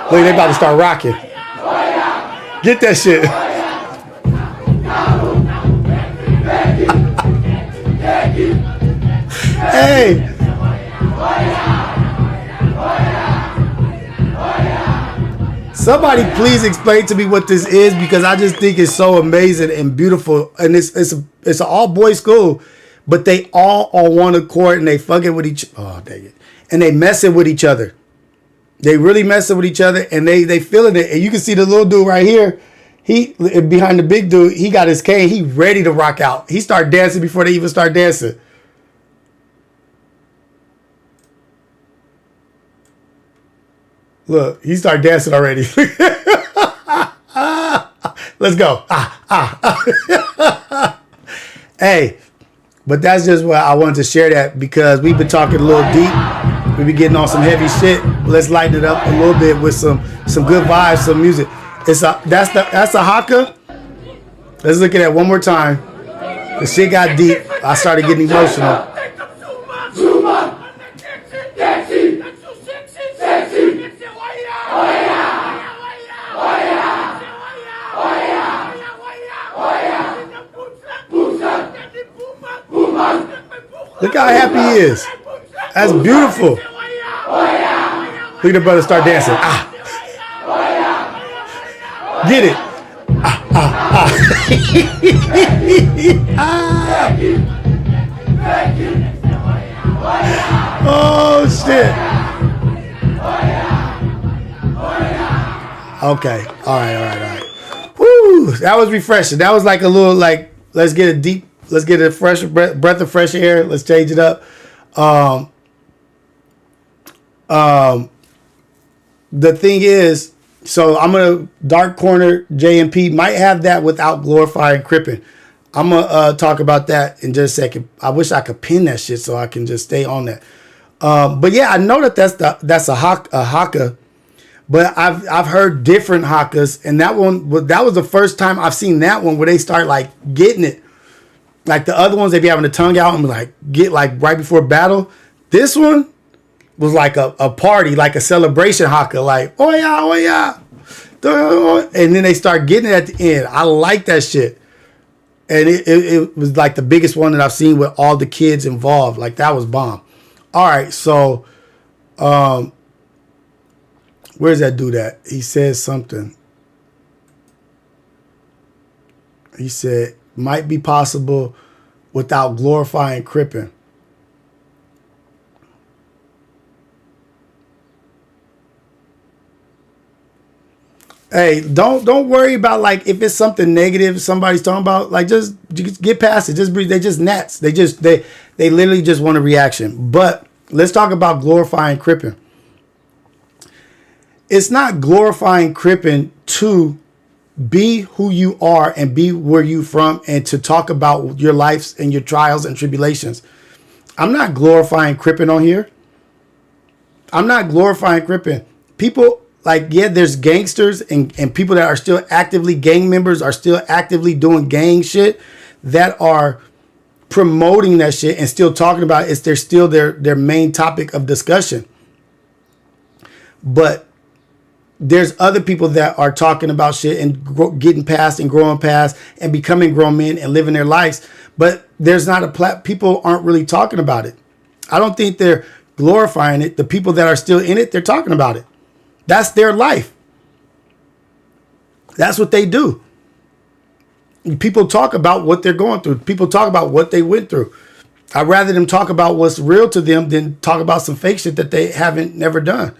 Look, they about to start rocking. Get that shit. Hey. Somebody please explain to me what this is, because I just think it's so amazing and beautiful. And it's an all boys school, but they all on one accord, and they fucking with each. Oh, dang it! And they messing with each other. They really messing with each other, and they feeling it. And you can see the little dude right here. He behind the big dude. He got his cane. He ready to rock out. He start dancing before they even start dancing. Look, he started dancing already. Let's go. Hey, but that's just what I wanted to share that, because we've been talking a little deep. We've been getting on some heavy shit. let's lighten it up a little bit with some good vibes, some music. That's a haka. Let's look at that one more time. The shit got deep. I started getting emotional. Look how happy he is. That's beautiful. Look at the brother start dancing. Ah. Get it. Ah, ah, ah. Oh, shit. Okay. All right. Woo. That was refreshing. That was like a little, like, let's get a fresh breath of fresh air. Let's change it up. The thing is, so I'm gonna dark corner JMP might have that without glorifying cripping. I'm gonna talk about that in just a second. I wish I could pin that shit so I can just stay on that. But yeah, I know that's a haka, but I've heard different hakas, and that was the first time I've seen that one where they start like getting it. Like the other ones, they be having the tongue out and like get like right before battle. This one was like a party, like a celebration haka, like oh yeah, and then they start getting it at the end. I like that shit, and it was like the biggest one that I've seen with all the kids involved. Like that was bomb. All right, so where's that dude at? He says something. He said might be possible without glorifying cripping. Hey, don't worry about like if it's something negative somebody's talking about, like just get past it. Just breathe. They just gnats. They literally just want a reaction. But let's talk about glorifying cripping. It's not glorifying cripping to be who you are and be where you from and to talk about your lives and your trials and tribulations. I'm not glorifying cripping on here. I'm not glorifying cripping. People like, yeah, there's gangsters and people that are still actively gang members are still actively doing gang shit that are promoting that shit and still talking about it. They're still their main topic of discussion. But there's other people that are talking about shit and getting past and growing past and becoming grown men and living their lives. But there's not people aren't really talking about it. I don't think they're glorifying it. The people that are still in it, they're talking about it. That's their life. That's what they do. People talk about what they're going through. People talk about what they went through. I'd rather them talk about what's real to them than talk about some fake shit that they haven't never done.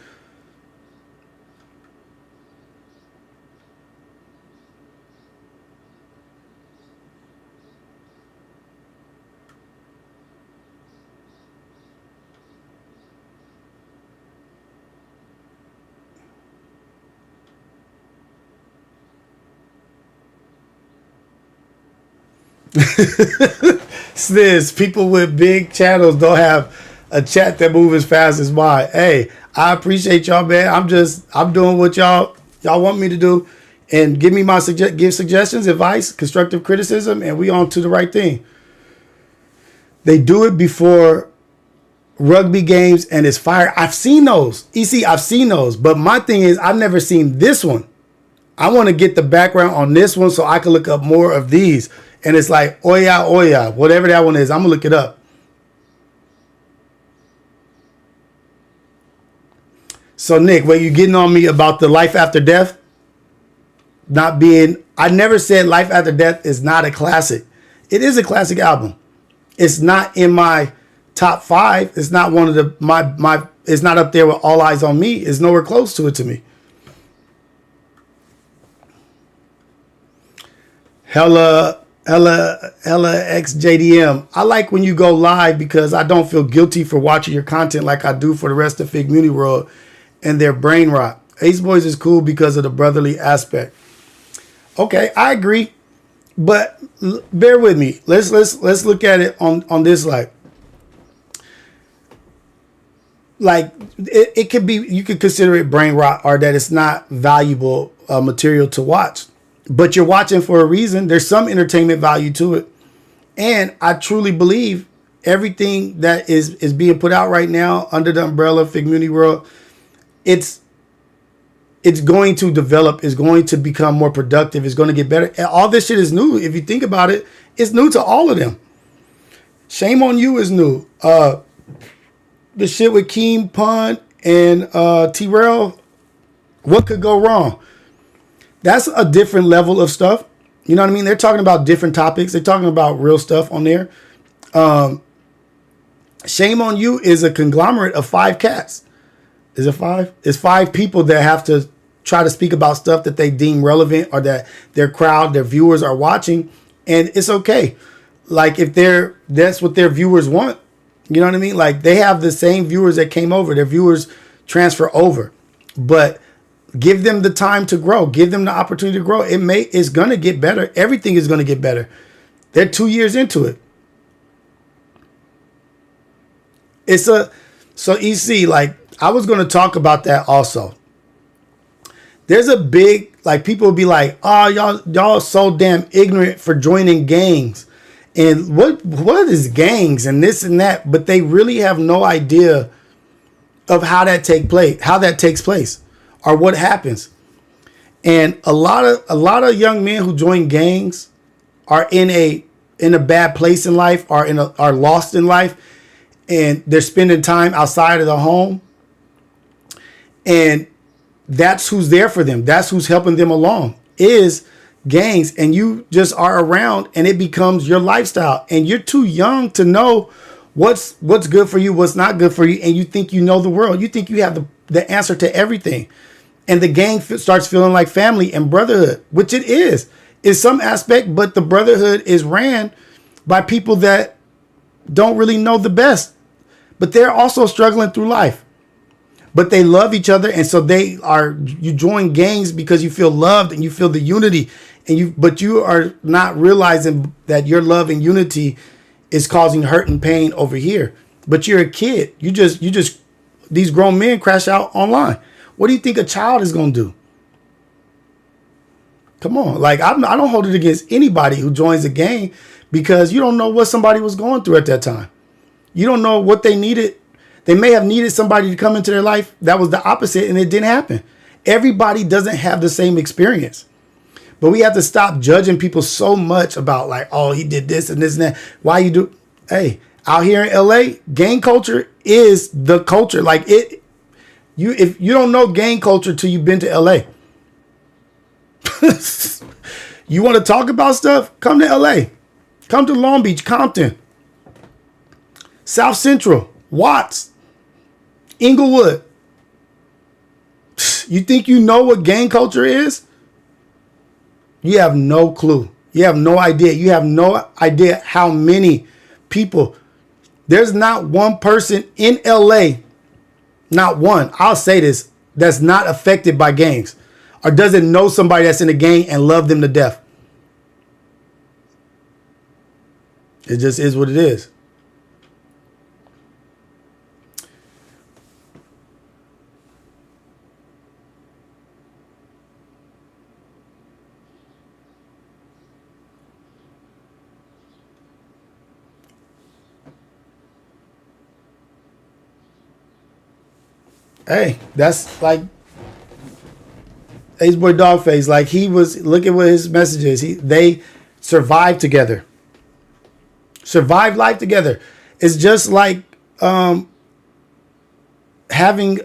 Sniz, people with big channels don't have a chat that moves as fast as mine. Hey, I appreciate y'all, man. I'm doing what y'all want me to do, and give me give suggestions, advice, constructive criticism, and we on to the right thing. They do it before rugby games and it's fire. I've seen those. I've seen those, but my thing is I've never seen this one. I want to get the background on this one so I can look up more of these. And it's like, Oya, whatever that one is, I'm going to look it up. So, Nick, what you getting on me about the life after death? I never said life after death is not a classic. It is a classic album. It's not in my top 5. It's not one of the, it's not up there with All Eyes on Me. It's nowhere close to it to me. Hella XJDM. I like when you go live because I don't feel guilty for watching your content like I do for the rest of Fig Community World and their brain rot. Ace Boys is cool because of the brotherly aspect. Okay, I agree, but bear with me. Let's look at it on this light. like it could be, you could consider it brain rot or that it's not valuable material to watch, but you're watching for a reason. There's some entertainment value to it. And I truly believe everything that is being put out right now under the umbrella of Community World, it's going to develop, it's going to become more productive, it's going to get better. And all this shit is new. If you think about it, it's new to all of them. Shame on You is new. The shit with Keem Pun and T-Rail, what could go wrong? That's a different level of stuff. You know what I mean? They're talking about different topics. They're talking about real stuff on there. Shame on You is a conglomerate of 5 cats. Is it 5? It's 5 people that have to try to speak about stuff that they deem relevant or that their crowd, their viewers are watching. And it's okay. Like if that's what their viewers want. You know what I mean? Like they have the same viewers that came over. Their viewers transfer over. But give them the time to grow. Give them the opportunity to grow. It's going to get better. Everything is going to get better. They're 2 years into it. So EC, like I was going to talk about that also. There's a big, like people will be like, oh, y'all so damn ignorant for joining gangs. And what is gangs and this and that? But they really have no idea of how that takes place or what happens. And a lot of young men who join gangs are in a bad place in life, are lost in life, and they're spending time outside of the home. And that's who's there for them. That's who's helping them along is gangs. And you just are around and it becomes your lifestyle. And you're too young to know what's good for you, what's not good for you. And you think you know the world. You think you have the answer to everything. And the gang starts feeling like family and brotherhood, which it is in some aspect. But the brotherhood is ran by people that don't really know the best. But they're also struggling through life. But they love each other, and so you join gangs because you feel loved and you feel the unity, but you are not realizing that your love and unity is causing hurt and pain over here. But you're a kid. You just these grown men crash out online. What do you think a child is gonna do? Come on, like I don't hold it against anybody who joins a gang because you don't know what somebody was going through at that time. You don't know what they needed. They may have needed somebody to come into their life that was the opposite and it didn't happen. Everybody doesn't have the same experience. But we have to stop judging people so much about like, oh, he did this and this and that. Why you do? Hey, out here in LA, gang culture is the culture. Like if you don't know gang culture till you've been to LA. You want to talk about stuff? Come to LA. Come to Long Beach, Compton, South Central, Watts, Inglewood. You think you know what gang culture is? You have no clue. You have no idea. You have no idea how many people. There's not one person in LA, not one, I'll say this, that's not affected by gangs or doesn't know somebody that's in a gang and love them to death. It just is what it is. Hey, that's like Ace Boy Dogface. Like he was, look at what his message is. They survived together. Survived life together. It's just like having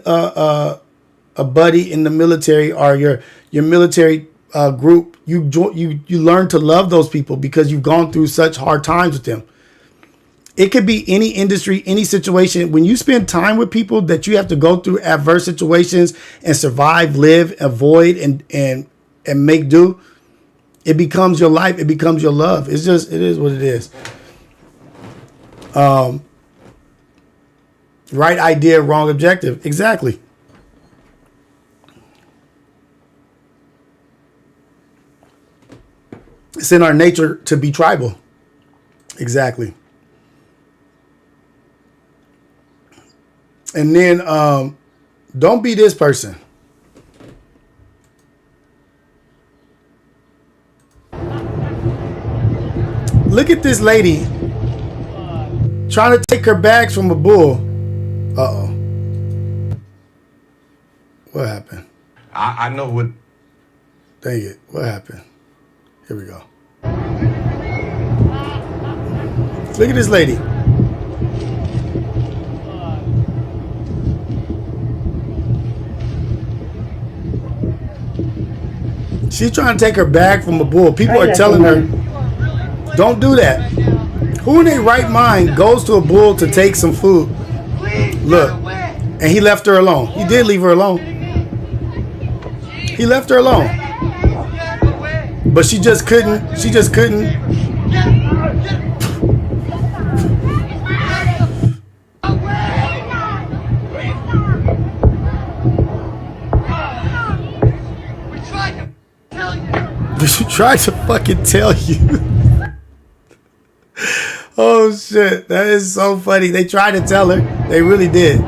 a buddy in the military or your military group. You learn to love those people because you've gone through such hard times with them. It could be any industry, any situation. When you spend time with people that you have to go through adverse situations and survive, live, avoid, and make do, it becomes your life. It becomes your love. It is what it is. Right idea, wrong objective. Exactly. It's in our nature to be tribal. Exactly. And then don't be this person. Look at this lady trying to take her bags from a bull. Uh-oh. What happened? I know what. Dang it. What happened? Here we go. Look at this lady. She's trying to take her bag from a bull. People are telling her, don't do that. Who in their right mind goes to a bull to take some food? Look. And he left her alone. He did leave her alone. He left her alone. But she just couldn't. She tried to fucking tell you. Oh shit, that is so funny. They tried to tell her. They really did.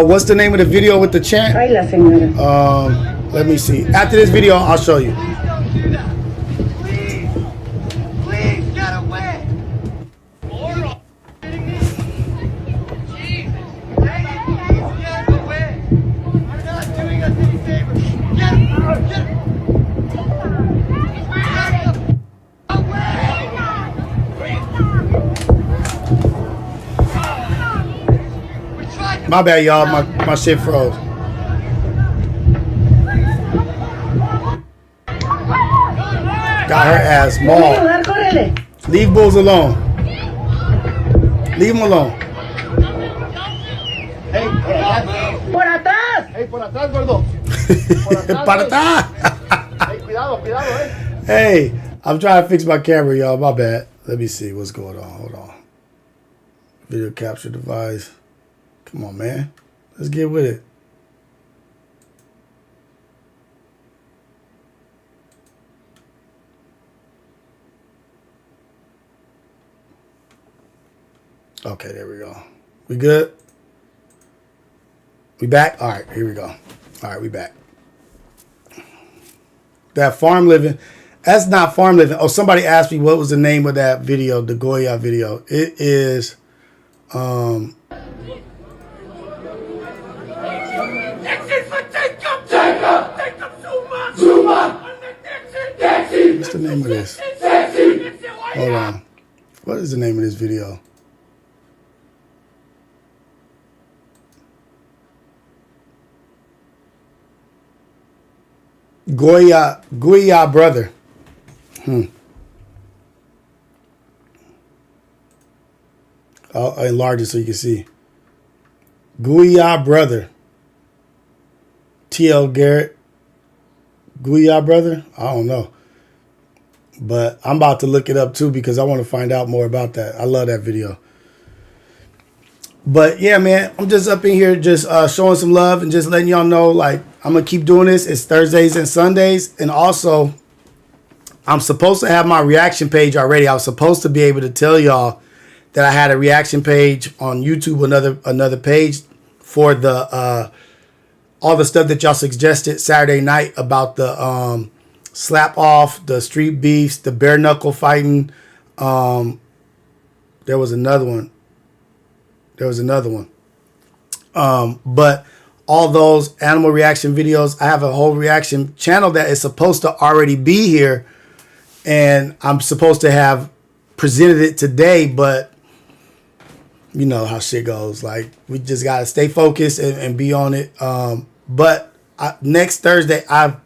What's the name of the video with the chant? Let me see. After this video, I'll show you. My bad, y'all. My shit froze. Got her ass mauled. Leave bulls alone. Leave them alone. Hey, por atrás. Hey, por atrás, gordo. Para atrás. Hey, cuidado, eh. Hey, I'm trying to fix my camera, y'all. My bad. Let me see what's going on. Hold on. Video capture device. Come on, man. Let's get with it. Okay, there we go. We good? We back? All right, here we go. All right, we back. That farm living, that's not farm living. Oh, somebody asked me what was the name of that video, the Goya video. It is, what's the name of this? Hold on. What is the name of this video? Goya brother. I'll enlarge it so you can see. Goya brother. TL Garrett. Goya brother? I don't know. But I'm about to look it up too because I want to find out more about that. I love that video. But yeah, man, I'm just up in here just showing some love and just letting y'all know, like, I'm going to keep doing this. It's Thursdays and Sundays. And also, I'm supposed to have my reaction page already. I was supposed to be able to tell y'all that I had a reaction page on YouTube, another page for the all the stuff that y'all suggested Saturday night about the slap off, the street beefs, the bare knuckle fighting. There was another one. But all those animal reaction videos, I have a whole reaction channel that is supposed to already be here. And I'm supposed to have presented it today, but you know how shit goes. Like, we just got to stay focused and be on it. But next Thursday, I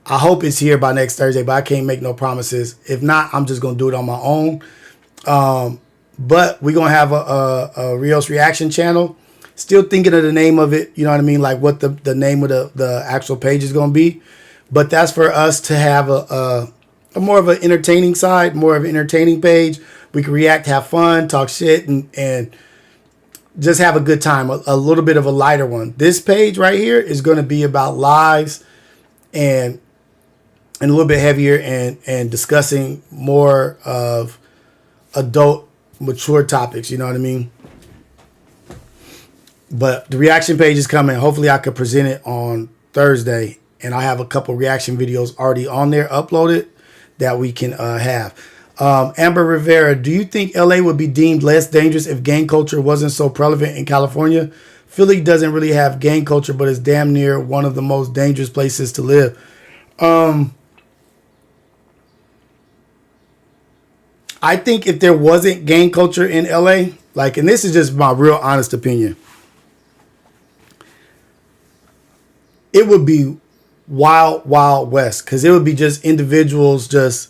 hope it's here by next Thursday, but I can't make no promises. If not, I'm just going to do it on my own. But we're going to have a Rios reaction channel. Still thinking of the name of it. You know what I mean? Like what the name of the actual page is going to be. But that's for us to have a more of an entertaining side, more of an entertaining page. We can react, have fun, talk shit, and just have a good time. A little bit of a lighter one. This page right here is going to be about lives and a little bit heavier and discussing more of adult, mature topics. You know what I mean? But the reaction page is coming. Hopefully I could present it on Thursday, and I have a couple reaction videos already on there uploaded that we can have. Amber Rivera, do you think LA would be deemed less dangerous if gang culture wasn't so prevalent in California? Philly doesn't really have gang culture, but it's damn near one of the most dangerous places to live. I think if there wasn't gang culture in LA, like, and this is just my real honest opinion, it would be wild, wild west, because it would be just individuals just.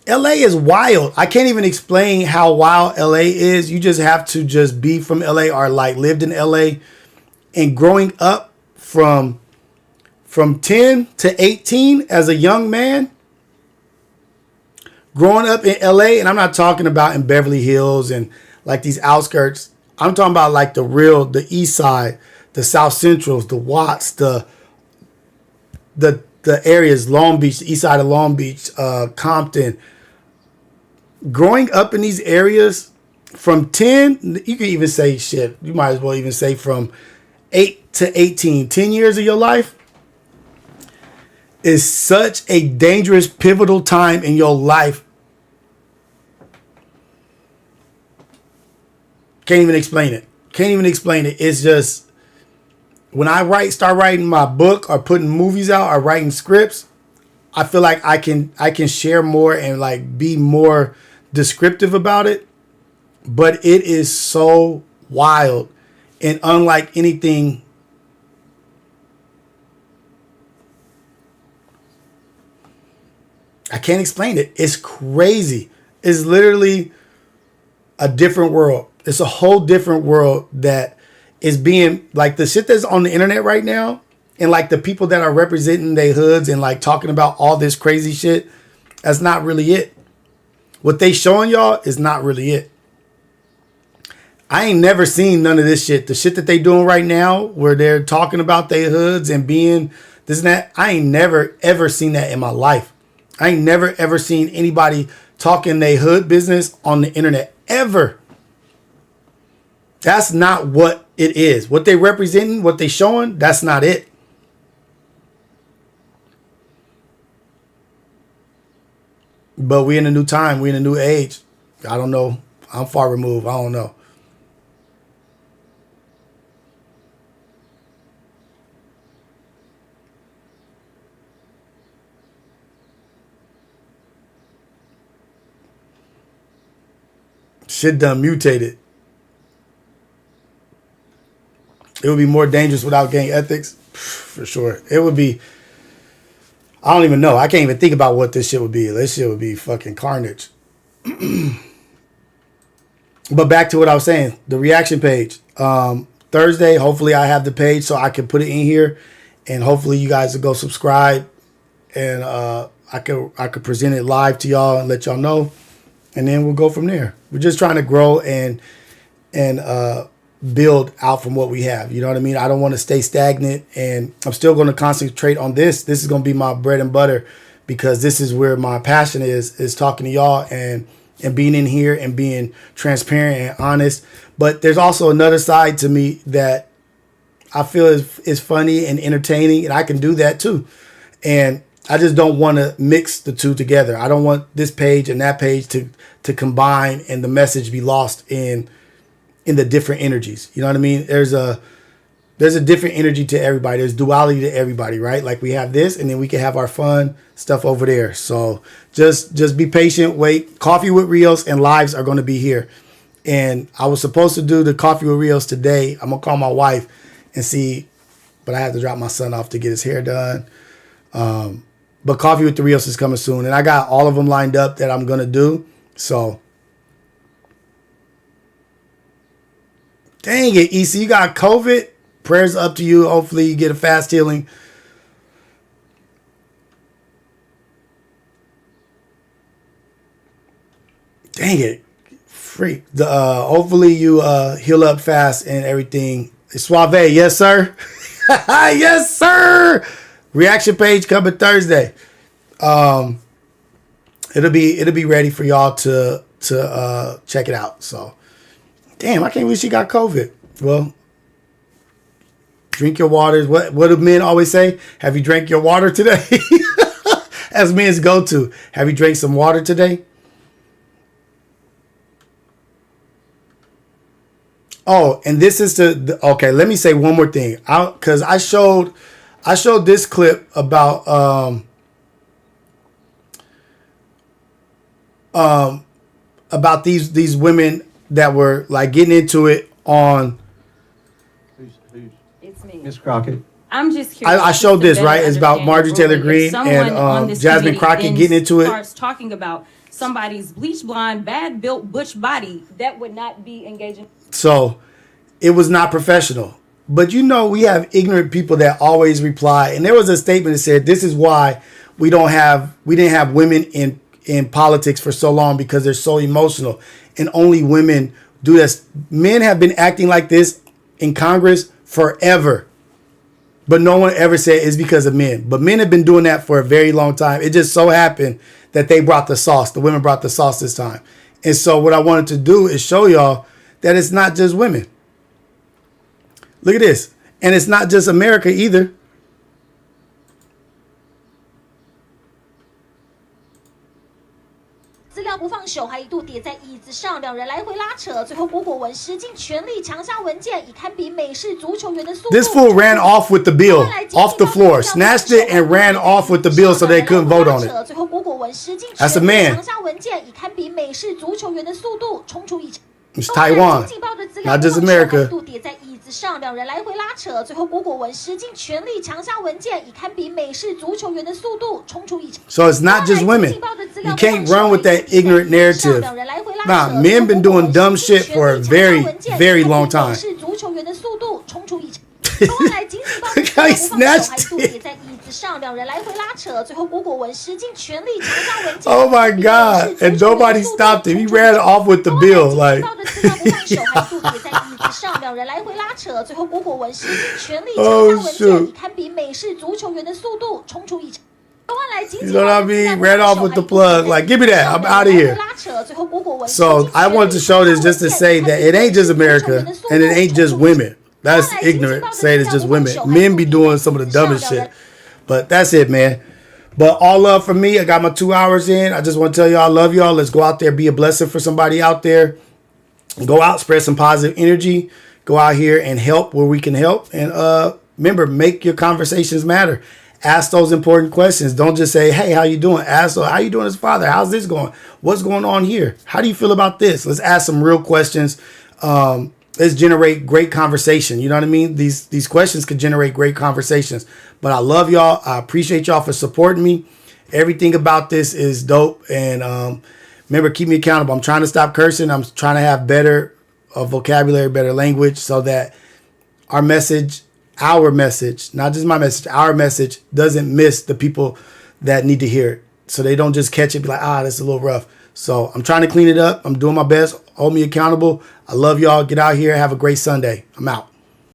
LA is wild. I can't even explain how wild LA is. You just have to just be from LA or like lived in LA. And growing up from 10 to 18 as a young man, growing up in LA, and I'm not talking about in Beverly Hills and like these outskirts. I'm talking about like the East Side, the South Centrals, the Watts, the areas, Long Beach, the East Side of Long Beach, Compton. Growing up in these areas from 10, you can even say shit. You might as well even say from 8 to 18, 10 years of your life is such a dangerous, pivotal time in your life. Can't even explain it. Can't even explain it. It's just, when I start writing my book or putting movies out or writing scripts, I feel like I can share more and like be more descriptive about it. But it is so wild and unlike anything. I can't explain it. It's crazy. It's literally a different world. It's a whole different world that is being, like, the shit that's on the internet right now, and like the people that are representing their hoods and like talking about all this crazy shit. That's not really it. What they showing y'all is not really it. I ain't never seen none of this shit. The shit that they doing right now where they're talking about their hoods and being this and that. I ain't never ever seen that in my life. I ain't never ever seen anybody talking their hood business on the internet ever. That's not what it is. What they representing, what they showing, that's not it. But we in a new time. We in a new age. I don't know. I'm far removed. I don't know. Shit done mutated. It would be more dangerous without gang ethics. For sure. It would be. I don't even know. I can't even think about what this shit would be. This shit would be fucking carnage. But back to what I was saying. The reaction page. Thursday, hopefully I have the page so I can put it in here. And hopefully you guys will go subscribe. And I could present it live to y'all and let y'all know. And then we'll go from there. We're just trying to grow and build out from what we have. You know what I mean? I don't want to stay stagnant, and I'm still going to concentrate on this. This is going to be my bread and butter because this is where my passion is talking to y'all and being in here and being transparent and honest. But there's also another side to me that I feel is funny and entertaining, and I can do that too. And I just don't want to mix the two together. I don't want this page and that page to combine and the message be lost in the different energies. You know what I mean? There's a different energy to everybody. There's duality to everybody, right? Like we have this, and then we can have our fun stuff over there. So just be patient, wait. Coffee with Rios and lives are going to be here. And I was supposed to do the Coffee with Rios today. I'm going to call my wife and see, but I have to drop my son off to get his hair done. But Coffee with the Rios is coming soon. And I got all of them lined up that I'm going to do. So, dang it, EC, you got COVID. Prayers up to you. Hopefully you get a fast healing. Dang it. Freak. Hopefully you heal up fast and everything. Suave, yes, sir. Yes, sir. Reaction page coming Thursday. It'll be ready for y'all to check it out. So, damn, I can't believe she got COVID. Well, drink your waters. What do men always say? Have you drank your water today? As men's go to. Have you drank some water today? Oh, and this is okay. Let me say one more thing. Because I showed this clip about these women that were like getting into it on. It's me, Miss Crockett. I'm just curious. I showed this, right? It's about Marjorie Taylor Greene and Jasmine Crockett getting into it. Starts talking about somebody's bleach blonde, bad built butch body that would not be engaging. So it was not professional. But you know, we have ignorant people that always reply. And there was a statement that said, this is why we didn't have women in politics for so long, because they're so emotional and only women do this. Men have been acting like this in Congress forever. But no one ever said it's because of men. But men have been doing that for a very long time. It just so happened that they brought the sauce. The women brought the sauce this time. And so what I wanted to do is show y'all that it's not just women. Look at this. And it's not just America either.资料不放手，还一度跌在椅子上，两人来回拉扯，最后郭国文使尽全力抢下文件，以堪比美式足球员的速度。This fool ran off with the bill off the floor, snatched it and ran off with the bill so they couldn't vote on it. 最后郭国文使尽 That's a 全力 man. 抢下文件，以堪比美式足球员的速度冲出议场。 It's Taiwan, not just America. 跌在椅子上，两人来回拉扯，最后郭国文使尽全力抢下文件，以堪比美式足球员的速度冲出议场。 So it's not just women. You can't run with that ignorant narrative. Nah, men been doing dumb shit for a very, very long time. Look how he snatched it. Oh my God. And nobody stopped him. He ran off with the bill. Like. Oh shoot. You know what I mean? Ran off with the plug. Like, give me that. I'm out of here. So I wanted to show this just to say that it ain't just America and it ain't just women. That's ignorant saying it's just women. Men be doing some of the dumbest shit. But that's it, man. But all love from me. I got my 2 hours in. I just want to tell y'all I love y'all. Let's go out there, be a blessing for somebody out there. Go out, spread some positive energy. Go out here and help where we can help. And remember, make your conversations matter. Ask those important questions. Don't just say, hey, how you doing? Ask, how you doing as father? How's this going? What's going on here? How do you feel about this? Let's ask some real questions. Let's generate great conversation. You know what I mean? These questions could generate great conversations. But I love y'all. I appreciate y'all for supporting me. Everything about this is dope. And remember, keep me accountable. I'm trying to stop cursing. I'm trying to have better vocabulary, better language, so that our message, not just my message, our message doesn't miss the people that need to hear it. So they don't just catch it and be like, that's a little rough. So I'm trying to clean it up. I'm doing my best. Hold me accountable. I love y'all. Get out here. Have a great Sunday. I'm out.